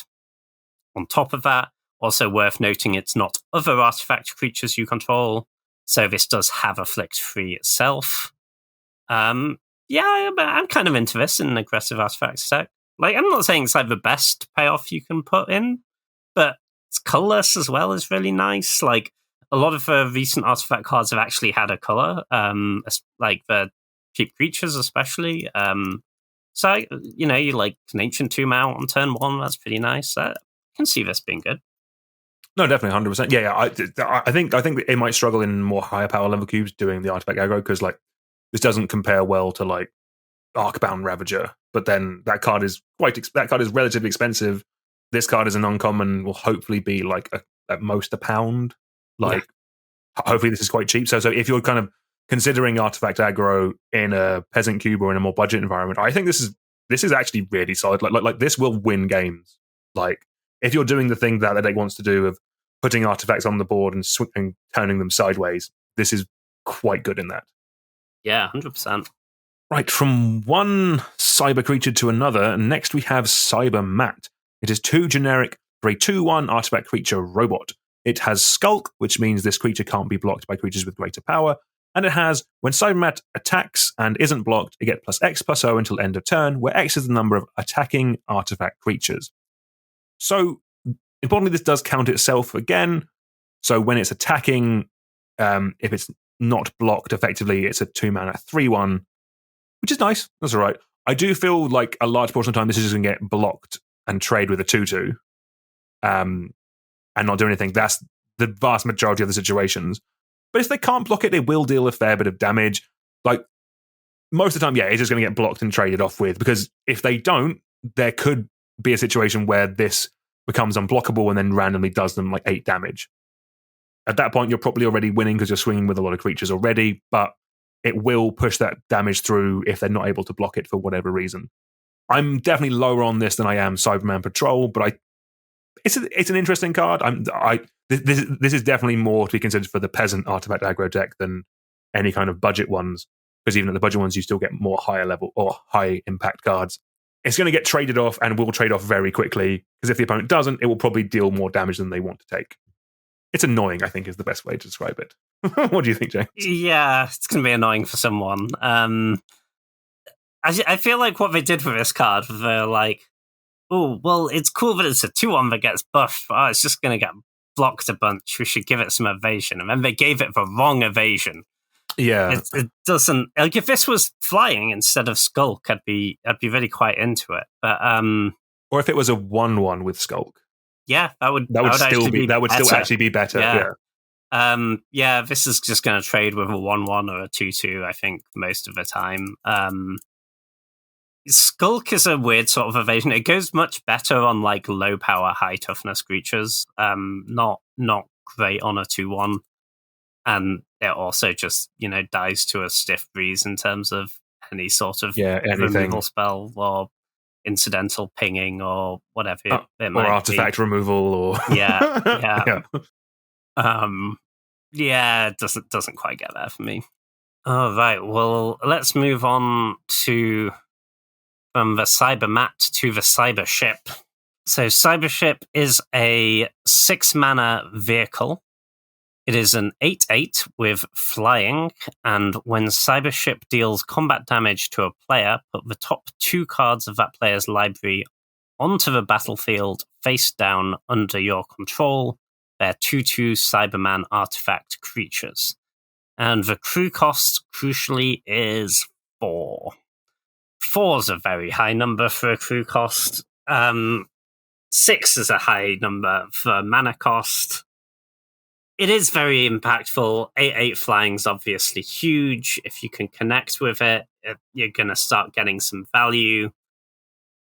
on top of that. Also worth noting, it's not other artifact creatures you control. So this does have Afflict 3 itself. Yeah, but I'm kind of into this in an aggressive artifact deck. Like, I'm not saying it's like the best payoff you can put in, but it's colorless as well is really nice. Like, a lot of the recent artifact cards have actually had a color, like the cheap creatures especially. So, you know, you like an Ancient Tomb out on turn 1, that's pretty nice. I can see this being good. No, definitely, 100%. Yeah, I think it might struggle in more higher power level cubes doing the artifact aggro, because, like, this doesn't compare well to, like, Arcbound Ravager, but then that card is relatively expensive. This card is an uncommon, will hopefully be like at most a pound. Like, hopefully this is quite cheap. So if you're kind of considering artifact aggro in a peasant cube or in a more budget environment, I think this is actually really solid. Like this will win games. Like, if you're doing the thing that the deck wants to do of putting artifacts on the board and turning them sideways, this is quite good in that. Yeah, 100%. Right, from one cyber creature to another, next we have Cyber Mat. It is 2 generic for a 2/1 artifact creature robot. It has Skulk, which means this creature can't be blocked by creatures with greater power, and it has, when Cyber Mat attacks and isn't blocked, it gets +X/+0 until end of turn, where X is the number of attacking artifact creatures. So, importantly, this does count itself again. So when it's attacking, if it's not blocked effectively, it's a 2-mana 3/1, which is nice. That's all right. I do feel like a large portion of the time this is just going to get blocked and trade with a 2/2 and not do anything. That's the vast majority of the situations. But if they can't block it, they will deal a fair bit of damage. Like, most of the time, yeah, it's just going to get blocked and traded off with, because if they don't, there could be a situation where this becomes unblockable and then randomly does them like 8 damage. At that point, you're probably already winning because you're swinging with a lot of creatures already, but it will push that damage through if they're not able to block it for whatever reason. I'm definitely lower on this than I am Cyberman Patrol, but it's an interesting card. This is definitely more to be considered for the peasant artifact aggro deck than any kind of budget ones, because even at the budget ones, you still get more higher level or high impact cards. It's going to get traded off and will trade off very quickly, because if the opponent doesn't, it will probably deal more damage than they want to take. It's annoying, I think, is the best way to describe it. What do you think, James? Yeah, it's going to be annoying for someone. I feel like what they did with this card, they're like, oh, well, it's cool that it's a 2/1 that gets buffed, but it's just going to get blocked a bunch. We should give it some evasion. And then they gave it the wrong evasion. Yeah. It doesn't... Like, if this was flying instead of Skulk, I'd be really quite into it. But or if it was a 1/1 with Skulk. Yeah, that would still actually be better. Yeah. Yeah, this is just going to trade with a 1/1 or a 2/2, I think, most of the time. Skulk is a weird sort of evasion. It goes much better on like low power, high toughness creatures. Not great on a 2/1. And it also just, dies to a stiff breeze in terms of any sort of removal spell or incidental pinging or whatever it might or artifact be. Removal or yeah. It doesn't quite get there for me. All right, well, let's move on from the Cyber Mat to the Cyber Ship. So Cyber Ship is a 6-mana vehicle. It is an 8/8 with flying, and when Cyber Ship deals combat damage to a player, put the top 2 cards of that player's library onto the battlefield face down under your control. They're 2/2 Cyberman artifact creatures. And the crew cost, crucially, is 4. 4's a very high number for a crew cost. 6 is a high number for mana cost. It is very impactful. 8/8 flying's obviously huge. If you can connect with it, you're going to start getting some value.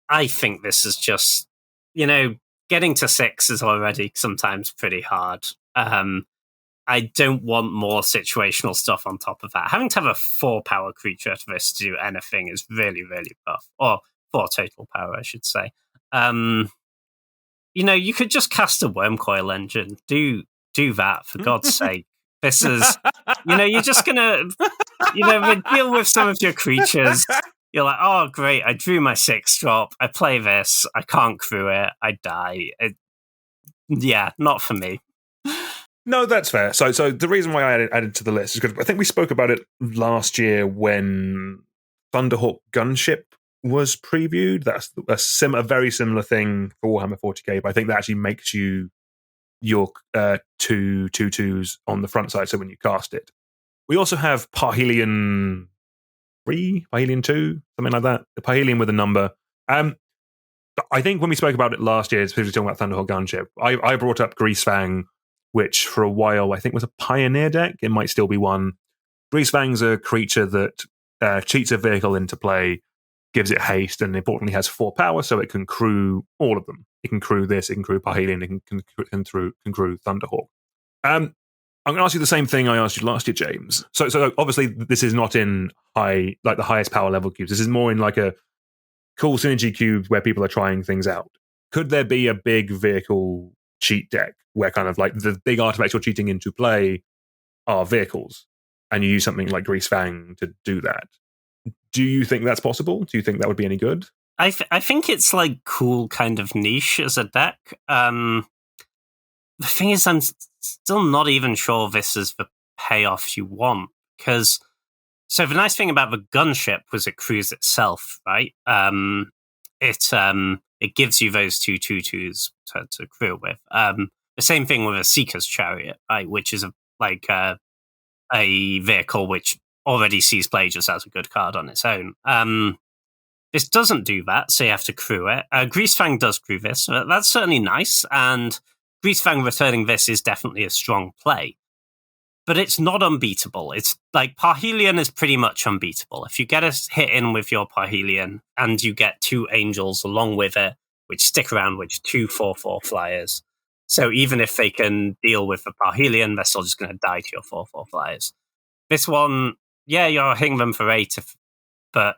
I think this is just, getting to 6 is already sometimes pretty hard. I don't want more situational stuff on top of that. Having to have a 4 power creature to this to do anything is really, really tough. Or 4 total power, I should say. You could just cast a Wormcoil Engine. Do that, for God's sake. This is, you're just going to, deal with some of your creatures. You're like, oh, great, I drew my 6-drop. I play this. I can't crew it. I die. Not for me. No, that's fair. So the reason why I added to the list is because I think we spoke about it last year when Thunderhawk Gunship was previewed. That's a very similar thing for Warhammer 40k, but I think that actually makes you your 2/2s on the front side, so when you cast it. We also have Parhelion 3, Parhelion 2, something like that. The Parhelion with a number. I think when we spoke about it last year, especially talking about Thunderhawk Gunship, I brought up Greasefang, which for a while I think was a Pioneer deck. It might still be one. Greasefang's a creature that cheats a vehicle into play, gives it haste, and importantly has 4 power, so it can crew all of them. It can crew this, it can crew Parhelion, it can crew Thunderhawk. I'm going to ask you the same thing I asked you last year, James. So obviously this is not in the highest power level cubes. This is more in like a cool synergy cube where people are trying things out. Could there be a big vehicle cheat deck where kind of like the big artifacts you're cheating into play are vehicles, and you use something like Greasefang to do that? Do you think that's possible? Do you think that would be any good? I think it's like cool kind of niche as a deck. The thing is, I'm still not even sure this is the payoff you want, because so the nice thing about the gunship was it crews itself, right? It gives you those 2/2s to crew with. The same thing with a Seeker's Chariot, right? Which is a vehicle which already sees play just as a good card on its own. This doesn't do that, so you have to crew it. Greasefang does crew this, so that's certainly nice, and Greasefang returning this is definitely a strong play. But it's not unbeatable. It's like Parhelion is pretty much unbeatable. If you get a hit in with your Parhelion and you get 2 angels along with it, which stick around, which 2 4/4 flyers. So even if they can deal with the Parhelion, they're still just going to die to your 4/4 flyers. This one, you're hitting them for 8, but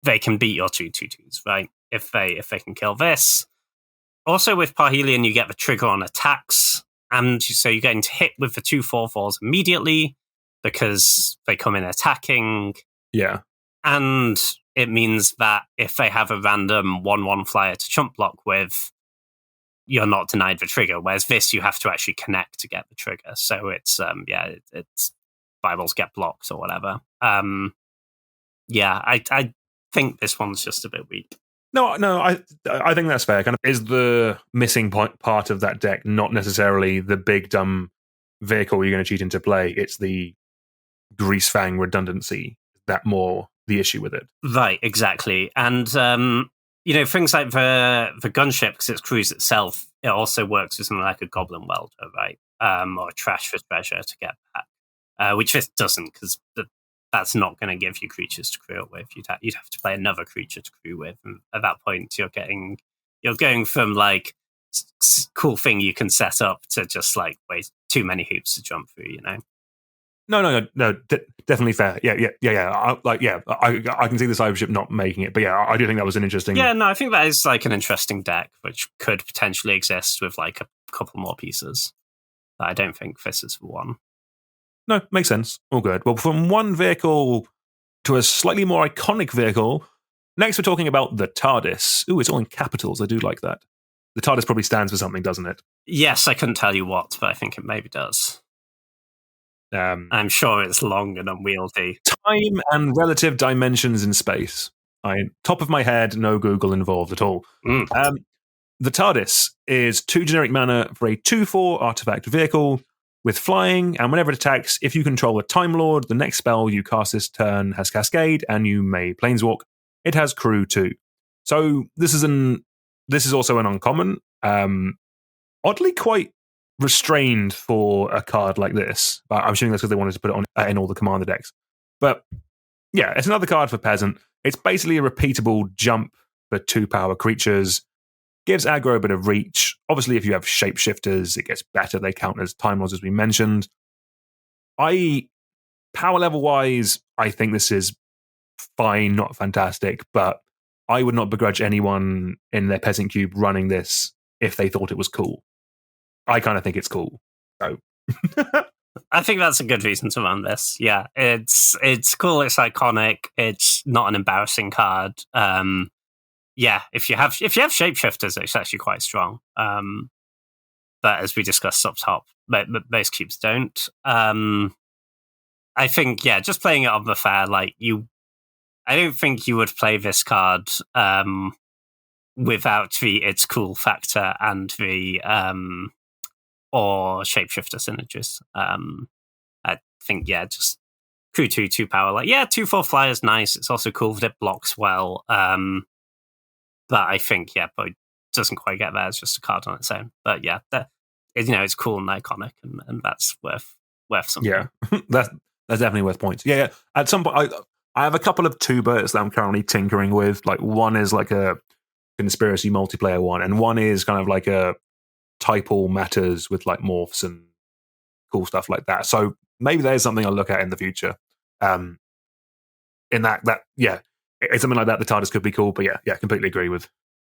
they can beat your 2/2s, right? If they can kill this. Also with Parhelion, you get the trigger on attacks. And so you're getting to hit with the 2 4/4s immediately because they come in attacking. Yeah. And it means that if they have a random 1/1 flyer to chump block with, you're not denied the trigger. Whereas this, you have to actually connect to get the trigger. So it's, it's Bibles get blocked or whatever. I think this one's just a bit weak. No, I think that's fair. Kind of is the missing part of that deck not necessarily the big dumb vehicle you're going to cheat into play? It's the Greasefang redundancy. That more the issue with it, right? Exactly, and things like the gunship, because it crews itself, it also works with something like a Goblin Welder, right? Or a Trash for Treasure to get back, which this doesn't, because that's not going to give you creatures to crew it with. You'd have to play another creature to crew with, and at that point, you're going from like cool thing you can set up to just like way too many hoops to jump through. No, definitely fair. Yeah. I can see the Cybership not making it, but I do think that was an interesting. Yeah, no, I think that is like an interesting deck which could potentially exist with like a couple more pieces. But I don't think this is the one. No, makes sense. All good. Well, from one vehicle to a slightly more iconic vehicle, next we're talking about the TARDIS. Ooh, it's all in capitals. I do like that. The TARDIS probably stands for something, doesn't it? Yes, I couldn't tell you what, but I think it maybe does. I'm sure it's long and unwieldy. Time and relative dimensions in space. Top of my head, no Google involved at all. The TARDIS is 2 generic mana for a 2/4 artifact vehicle with flying, and whenever it attacks, if you control a Time Lord, the next spell you cast this turn has Cascade, and you may Planeswalk. It has crew too. So this is also an uncommon. Oddly quite restrained for a card like this. But I'm assuming that's because they wanted to put it on in all the commander decks. But yeah, it's another card for Peasant. It's basically a repeatable jump for 2 power creatures. Gives aggro a bit of reach. Obviously, if you have shapeshifters, it gets better. They count as Time Lords, as we mentioned. Power level wise, I think this is fine, not fantastic, but I would not begrudge anyone in their Peasant Cube running this if they thought it was cool. I kind of think it's cool. So I think that's a good reason to run this. Yeah, it's cool. It's iconic. It's not an embarrassing card. Yeah, if you have shapeshifters, it's actually quite strong. But as we discussed up top, most cubes don't. I think just playing it on the fair, I don't think you would play this card without the it's cool factor and the or shapeshifter synergies. I think just crew 2 power. 2/4 flyer is nice. It's also cool that it blocks well. But I think but it doesn't quite get there. It's just a card on its own. But it's cool and iconic, and that's worth something. Yeah, that's definitely worth points. Yeah. At some point, I have a couple of tubers that I'm currently tinkering with. One is a conspiracy multiplayer one, and one is kind of like a type all matters with morphs and cool stuff like that. So maybe there's something I'll look at in the future. In that it's something like that. The TARDIS could be cool, but completely agree with.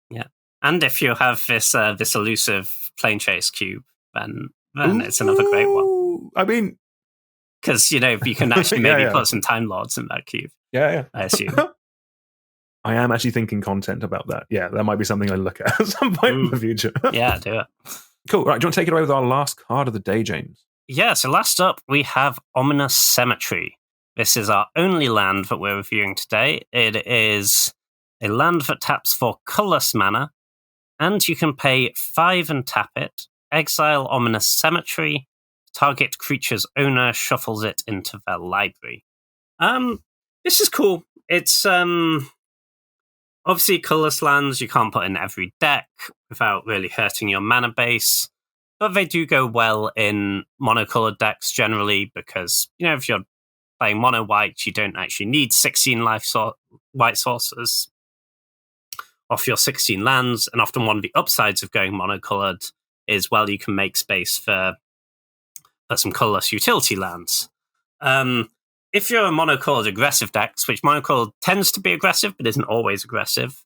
Yeah, and if you have this elusive plane chase cube, then it's another great one. I mean, because you can actually maybe put some Time Lords in that cube. Yeah. I assume. I am actually thinking content about that. Yeah, that might be something I look at some point in the future. Yeah, do it. Cool. Right, do you want to take it away with our last card of the day, James? Yeah, so last up we have Ominous Cemetery. This is our only land that we're reviewing today. It is a land that taps for colorless mana, and you can pay 5 and tap it, exile Ominous Cemetery, target creature's owner shuffles it into their library. This is cool. It's obviously colorless lands you can't put in every deck without really hurting your mana base, but they do go well in monocolored decks generally because, if you're playing mono white, you don't actually need 16 white sources off your 16 lands, and often one of the upsides of going monocolored is, you can make space for some colorless utility lands. If you're a monocolored aggressive deck, which monocolored tends to be aggressive but isn't always aggressive,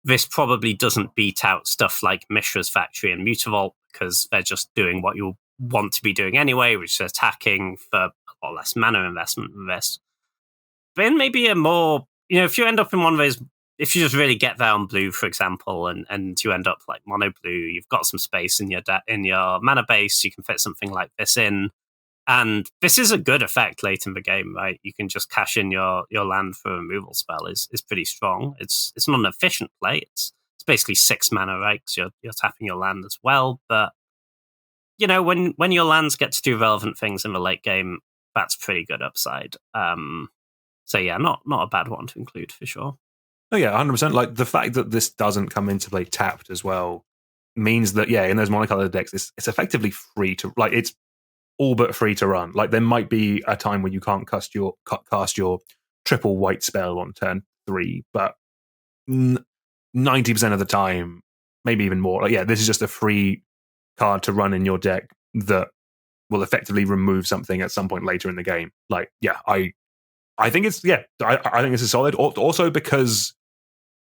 this probably doesn't beat out stuff like Mishra's Factory and Mutavault because they're just doing what you want to be doing anyway, which is attacking for a lot less mana investment than this. But in maybe a more, if you end up in one of those, if you just really get there on blue, for example, and you end up like mono blue, you've got some space in your mana base, you can fit something like this in. And this is a good effect late in the game, right? You can just cash in your land for a removal spell is pretty strong. It's not an efficient play. It's basically 6 mana, right? Because you're tapping your land as well. But when your lands get to do relevant things in the late game, that's pretty good upside. So yeah, not a bad one to include for sure. Oh yeah, 100%. The fact that this doesn't come into play tapped as well means that in those monocolored decks, it's effectively free to it's all but free to run. There might be a time when you can't cast your triple white spell on turn 3, but 90% of the time, maybe even more. This is just a free card to run in your deck that will effectively remove something at some point later in the game. I think it's I think this is solid. Also because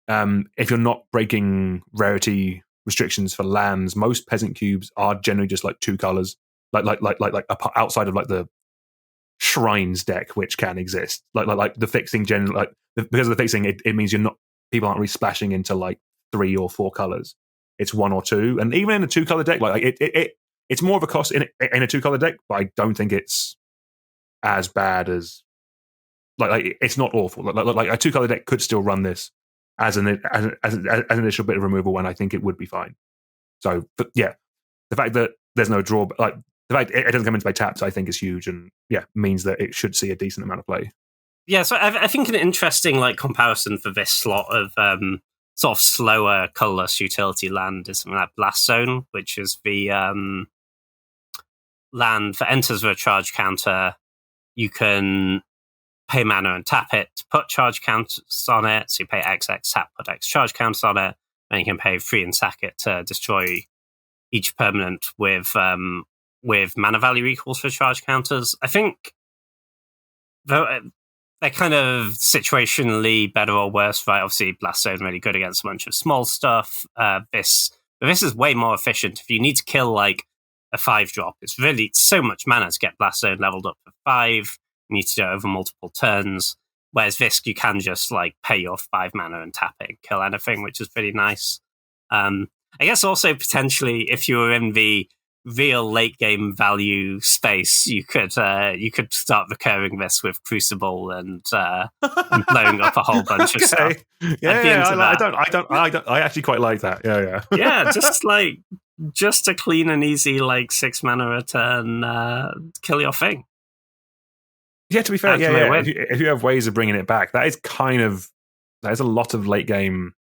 if you're not breaking rarity restrictions for lands, most peasant cubes are generally just 2 colors. Outside of the shrines deck, which can exist, the fixing generally, because of the fixing, it means people aren't really splashing into 3 or 4 colors. It's 1 or 2, and even in a 2-color deck, it's more of a cost in a 2-color deck, but I don't think it's as bad as it's not awful. A 2-color deck could still run this as an initial bit of removal when I think it would be fine. So, but the fact that there's no draw, the fact it doesn't come into play tapped, I think is huge, and means that it should see a decent amount of play. Yeah, so I think an interesting comparison for this slot of sort of slower, colorless utility land is something like Blast Zone, which is the land that enters with a charge counter. You can pay mana and tap it to put charge counters on it. So you pay XX, tap, put X charge counters on it. And you can pay 3 and sack it to destroy each permanent with mana value equals for charge counters. I think they're kind of situationally better or worse, right? Obviously, Blast Zone really good against a bunch of small stuff. This is way more efficient. If you need to kill like a 5-drop, it's really so much mana to get Blast Zone leveled up for 5. You need to do it over multiple turns. Whereas Visk, you can just like pay your 5 mana and tap it and kill anything, which is pretty nice. I guess also potentially if you were in the real late game value space, you could start recurring this with Crucible and blowing up a whole bunch of stuff. I actually quite like that. Yeah, just a clean and easy like 6 mana a turn, kill your thing. Yeah, to be fair, if you have ways of bringing it back, that is a lot of late game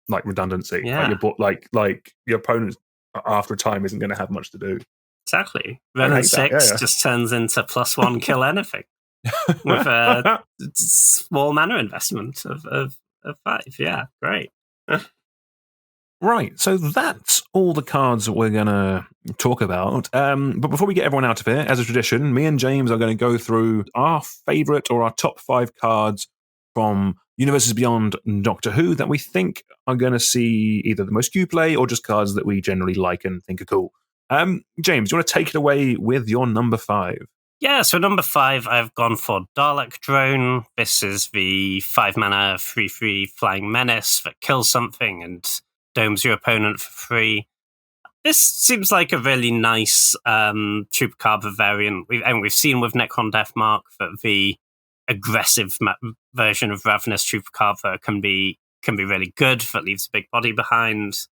like redundancy. Yeah. Like your opponent after a time isn't going to have much to do. Exactly. Renin 6 just turns into +1 kill anything with a small mana investment of 5. Yeah, great. Right, so that's all the cards that we're going to talk about. But before we get everyone out of here, as a tradition, me and James are going to go through our favourite or our top 5 cards from Universes Beyond Doctor Who that we think are going to see either the most Q play or just cards that we generally like and think are cool. James, do you want to take it away with your number 5? Yeah, so number 5, I've gone for Dalek Drone. This is the 5 mana 3/3 flying menace that kills something and domes your opponent for free. This seems like a really nice Chupacabra variant. We've seen with Necron Deathmark that the aggressive version of Ravenous Chupacabra can be really good. That leaves a big body behind.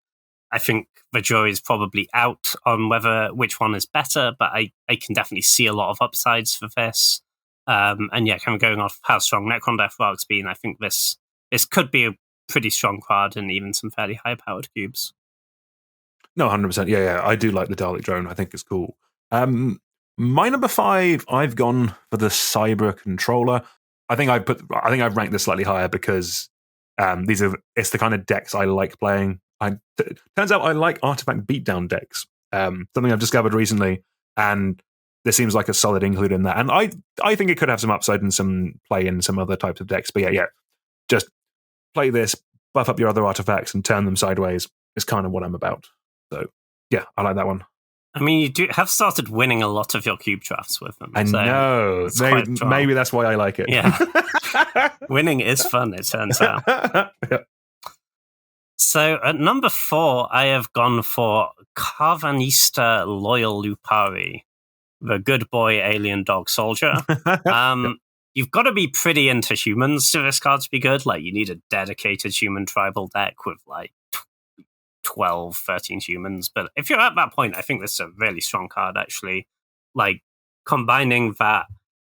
I think the jury's probably out on which one is better, but I can definitely see a lot of upsides for this. And yeah, kind of going off how strong Necron Deathmark's been, I think this could be a pretty strong card and even some fairly high-powered cubes. No, 100%. Yeah, I do like the Dalek Drone. I think it's cool. My number 5, I've gone for the Cyber Controller. I think I've ranked this slightly higher because it's the kind of decks I like playing. Turns out I like artifact beatdown decks. Something I've discovered recently, and this seems like a solid include in that. And I think it could have some upside and some play in some other types of decks. But yeah, just play this, buff up your other artifacts, and turn them sideways is kind of what I'm about. So yeah, I like that one. I mean, you do have started winning a lot of your cube drafts with them. I know. Maybe that's why I like it. Yeah. Winning is fun, it turns out. Yeah. So at number 4, I have gone for Carvanista Loyal Lupari, the good boy alien dog soldier. You've got to be pretty into humans for this card to be good. Like, you need a dedicated human tribal deck with like 12, 13 humans. But if you're at that point, I think this is a really strong card, actually. Like, combining that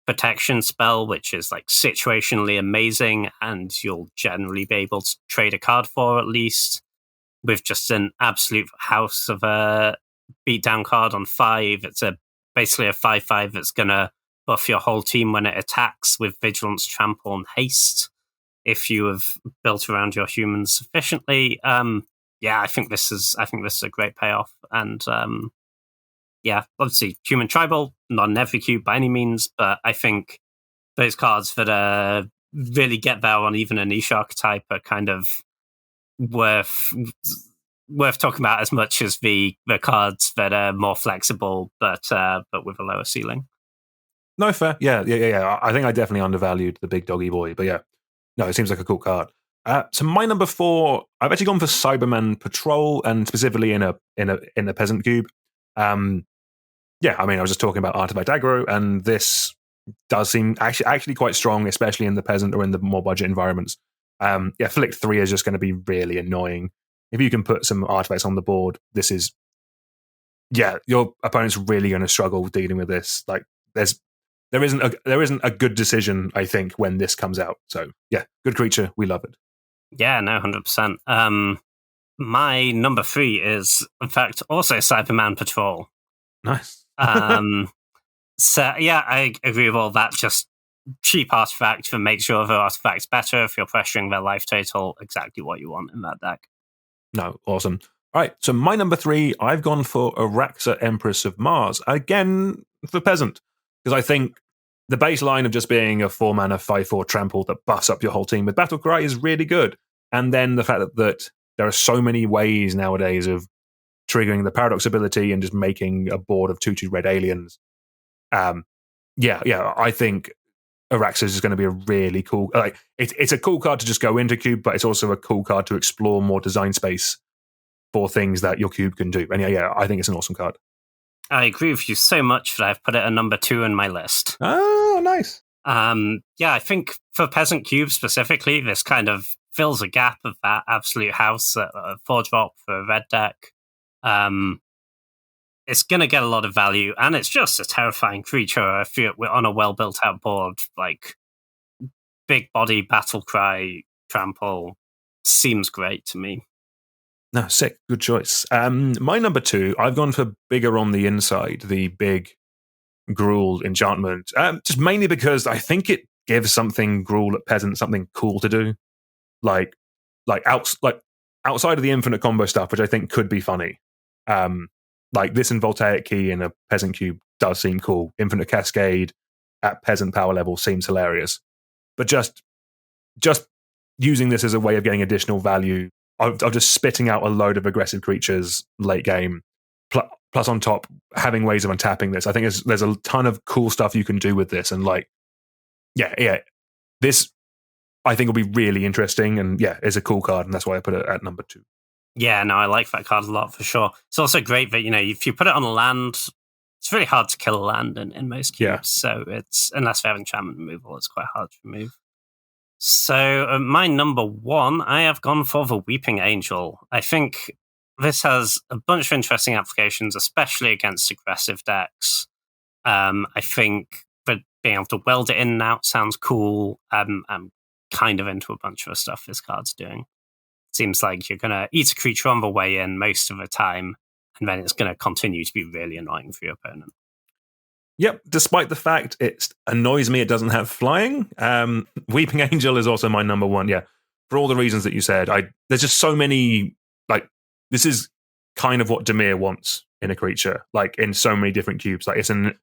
protection spell, which is like situationally amazing, and you'll generally be able to trade a card for at least, with just an absolute house of a beatdown card on 5. It's basically a 5/5 that's going to buff your whole team when it attacks with Vigilance, Trample, and Haste, if you have built around your humans sufficiently. I think this is a great payoff. And obviously human tribal, not in every cube by any means, but I think those cards that really get there on even a niche archetype are kind of worth talking about as much as the cards that are more flexible but with a lower ceiling. No, fair. Yeah. I think I definitely undervalued the big doggy boy, but yeah. No, it seems like a cool card. So my number 4, I've actually gone for Cyberman Patrol, and specifically in a peasant cube. I mean, I was just talking about artifact aggro, and this does seem actually quite strong, especially in the peasant or in the more budget environments. Flick 3 is just going to be really annoying. If you can put some artifacts on the board, this is, your opponent's really going to struggle dealing with this. Like, there isn't a good decision, I think, when this comes out. So yeah, good creature, we love it. Yeah, no, 100%. My number 3 is, in fact, also Cyberman Patrol. Nice. So, yeah, I agree with all that. Just cheap artifact to make sure the artifact's better if you're pressuring their life total. Exactly what you want in that deck. No, awesome. All right, so my number 3, I've gone for Araxa, Empress of Mars. Again, for Peasant. Because I think the baseline of just being a 4-mana 5/4 trample that busts up your whole team with Battlecry is really good. And then the fact that there are so many ways nowadays of triggering the Paradox ability and just making a board of 2/2 red aliens. I think Araxas is going to be a really cool. Like it's a cool card to just go into cube, but it's also a cool card to explore more design space for things that your cube can do. And I think it's an awesome card. I agree with you so much that I've put it at number 2 in my list. Oh, nice. I think for Peasant Cube specifically, this kind of fills a gap of that Absolute House at 4-drop for a red deck. It's going to get a lot of value, and it's just a terrifying creature. If you're on a well-built-out board, like big body, battle cry, trample, seems great to me. No, sick. Good choice. My number 2, I've gone for bigger on the inside, the big Gruul enchantment. Just mainly because I think it gives something Gruul at Peasant something cool to do. Like outside of the infinite combo stuff, which I think could be funny. Like this in Voltaic Key in a Peasant Cube does seem cool. Infinite Cascade at Peasant power level seems hilarious. But just using this as a way of getting additional value, of just spitting out a load of aggressive creatures late game, plus on top having ways of untapping this. I think there's a ton of cool stuff you can do with this, and this I think will be really interesting, and it's a cool card, and that's why I put it at number 2. Yeah, no, I like that card a lot for sure. It's also great that, if you put it on a land, it's really hard to kill a land in most cubes. Yeah. So it's, unless we have enchantment removal, it's quite hard to remove. So my number 1, I have gone for the Weeping Angel. I think this has a bunch of interesting applications, especially against aggressive decks. I think that being able to weld it in and out sounds cool. I'm kind of into a bunch of the stuff this card's doing. Seems like you're going to eat a creature on the way in most of the time, and then it's going to continue to be really annoying for your opponent. Yep, despite the fact it annoys me it doesn't have flying. Weeping Angel is also my number 1, for all the reasons that you said. There's just so many, this is kind of what Dimir wants in a creature, in so many different cubes. It's an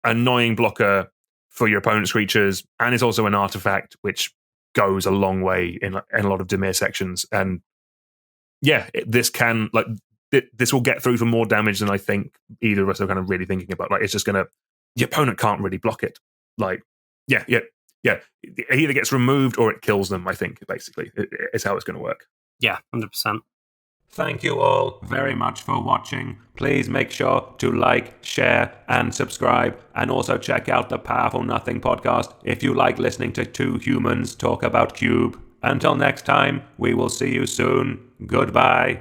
annoying blocker for your opponent's creatures, and it's also an artifact which goes a long way in a lot of Dimir sections. And this can, this will get through for more damage than I think either of us are kind of really thinking about. It's just going to, the opponent can't really block it. It either gets removed or it kills them, I think, basically, is how it's going to work. Yeah, 100%. Thank you all very much for watching. Please make sure to like, share, and subscribe. And also check out the Powerful Nothing podcast if you like listening to two humans talk about Cube. Until next time, we will see you soon. Goodbye.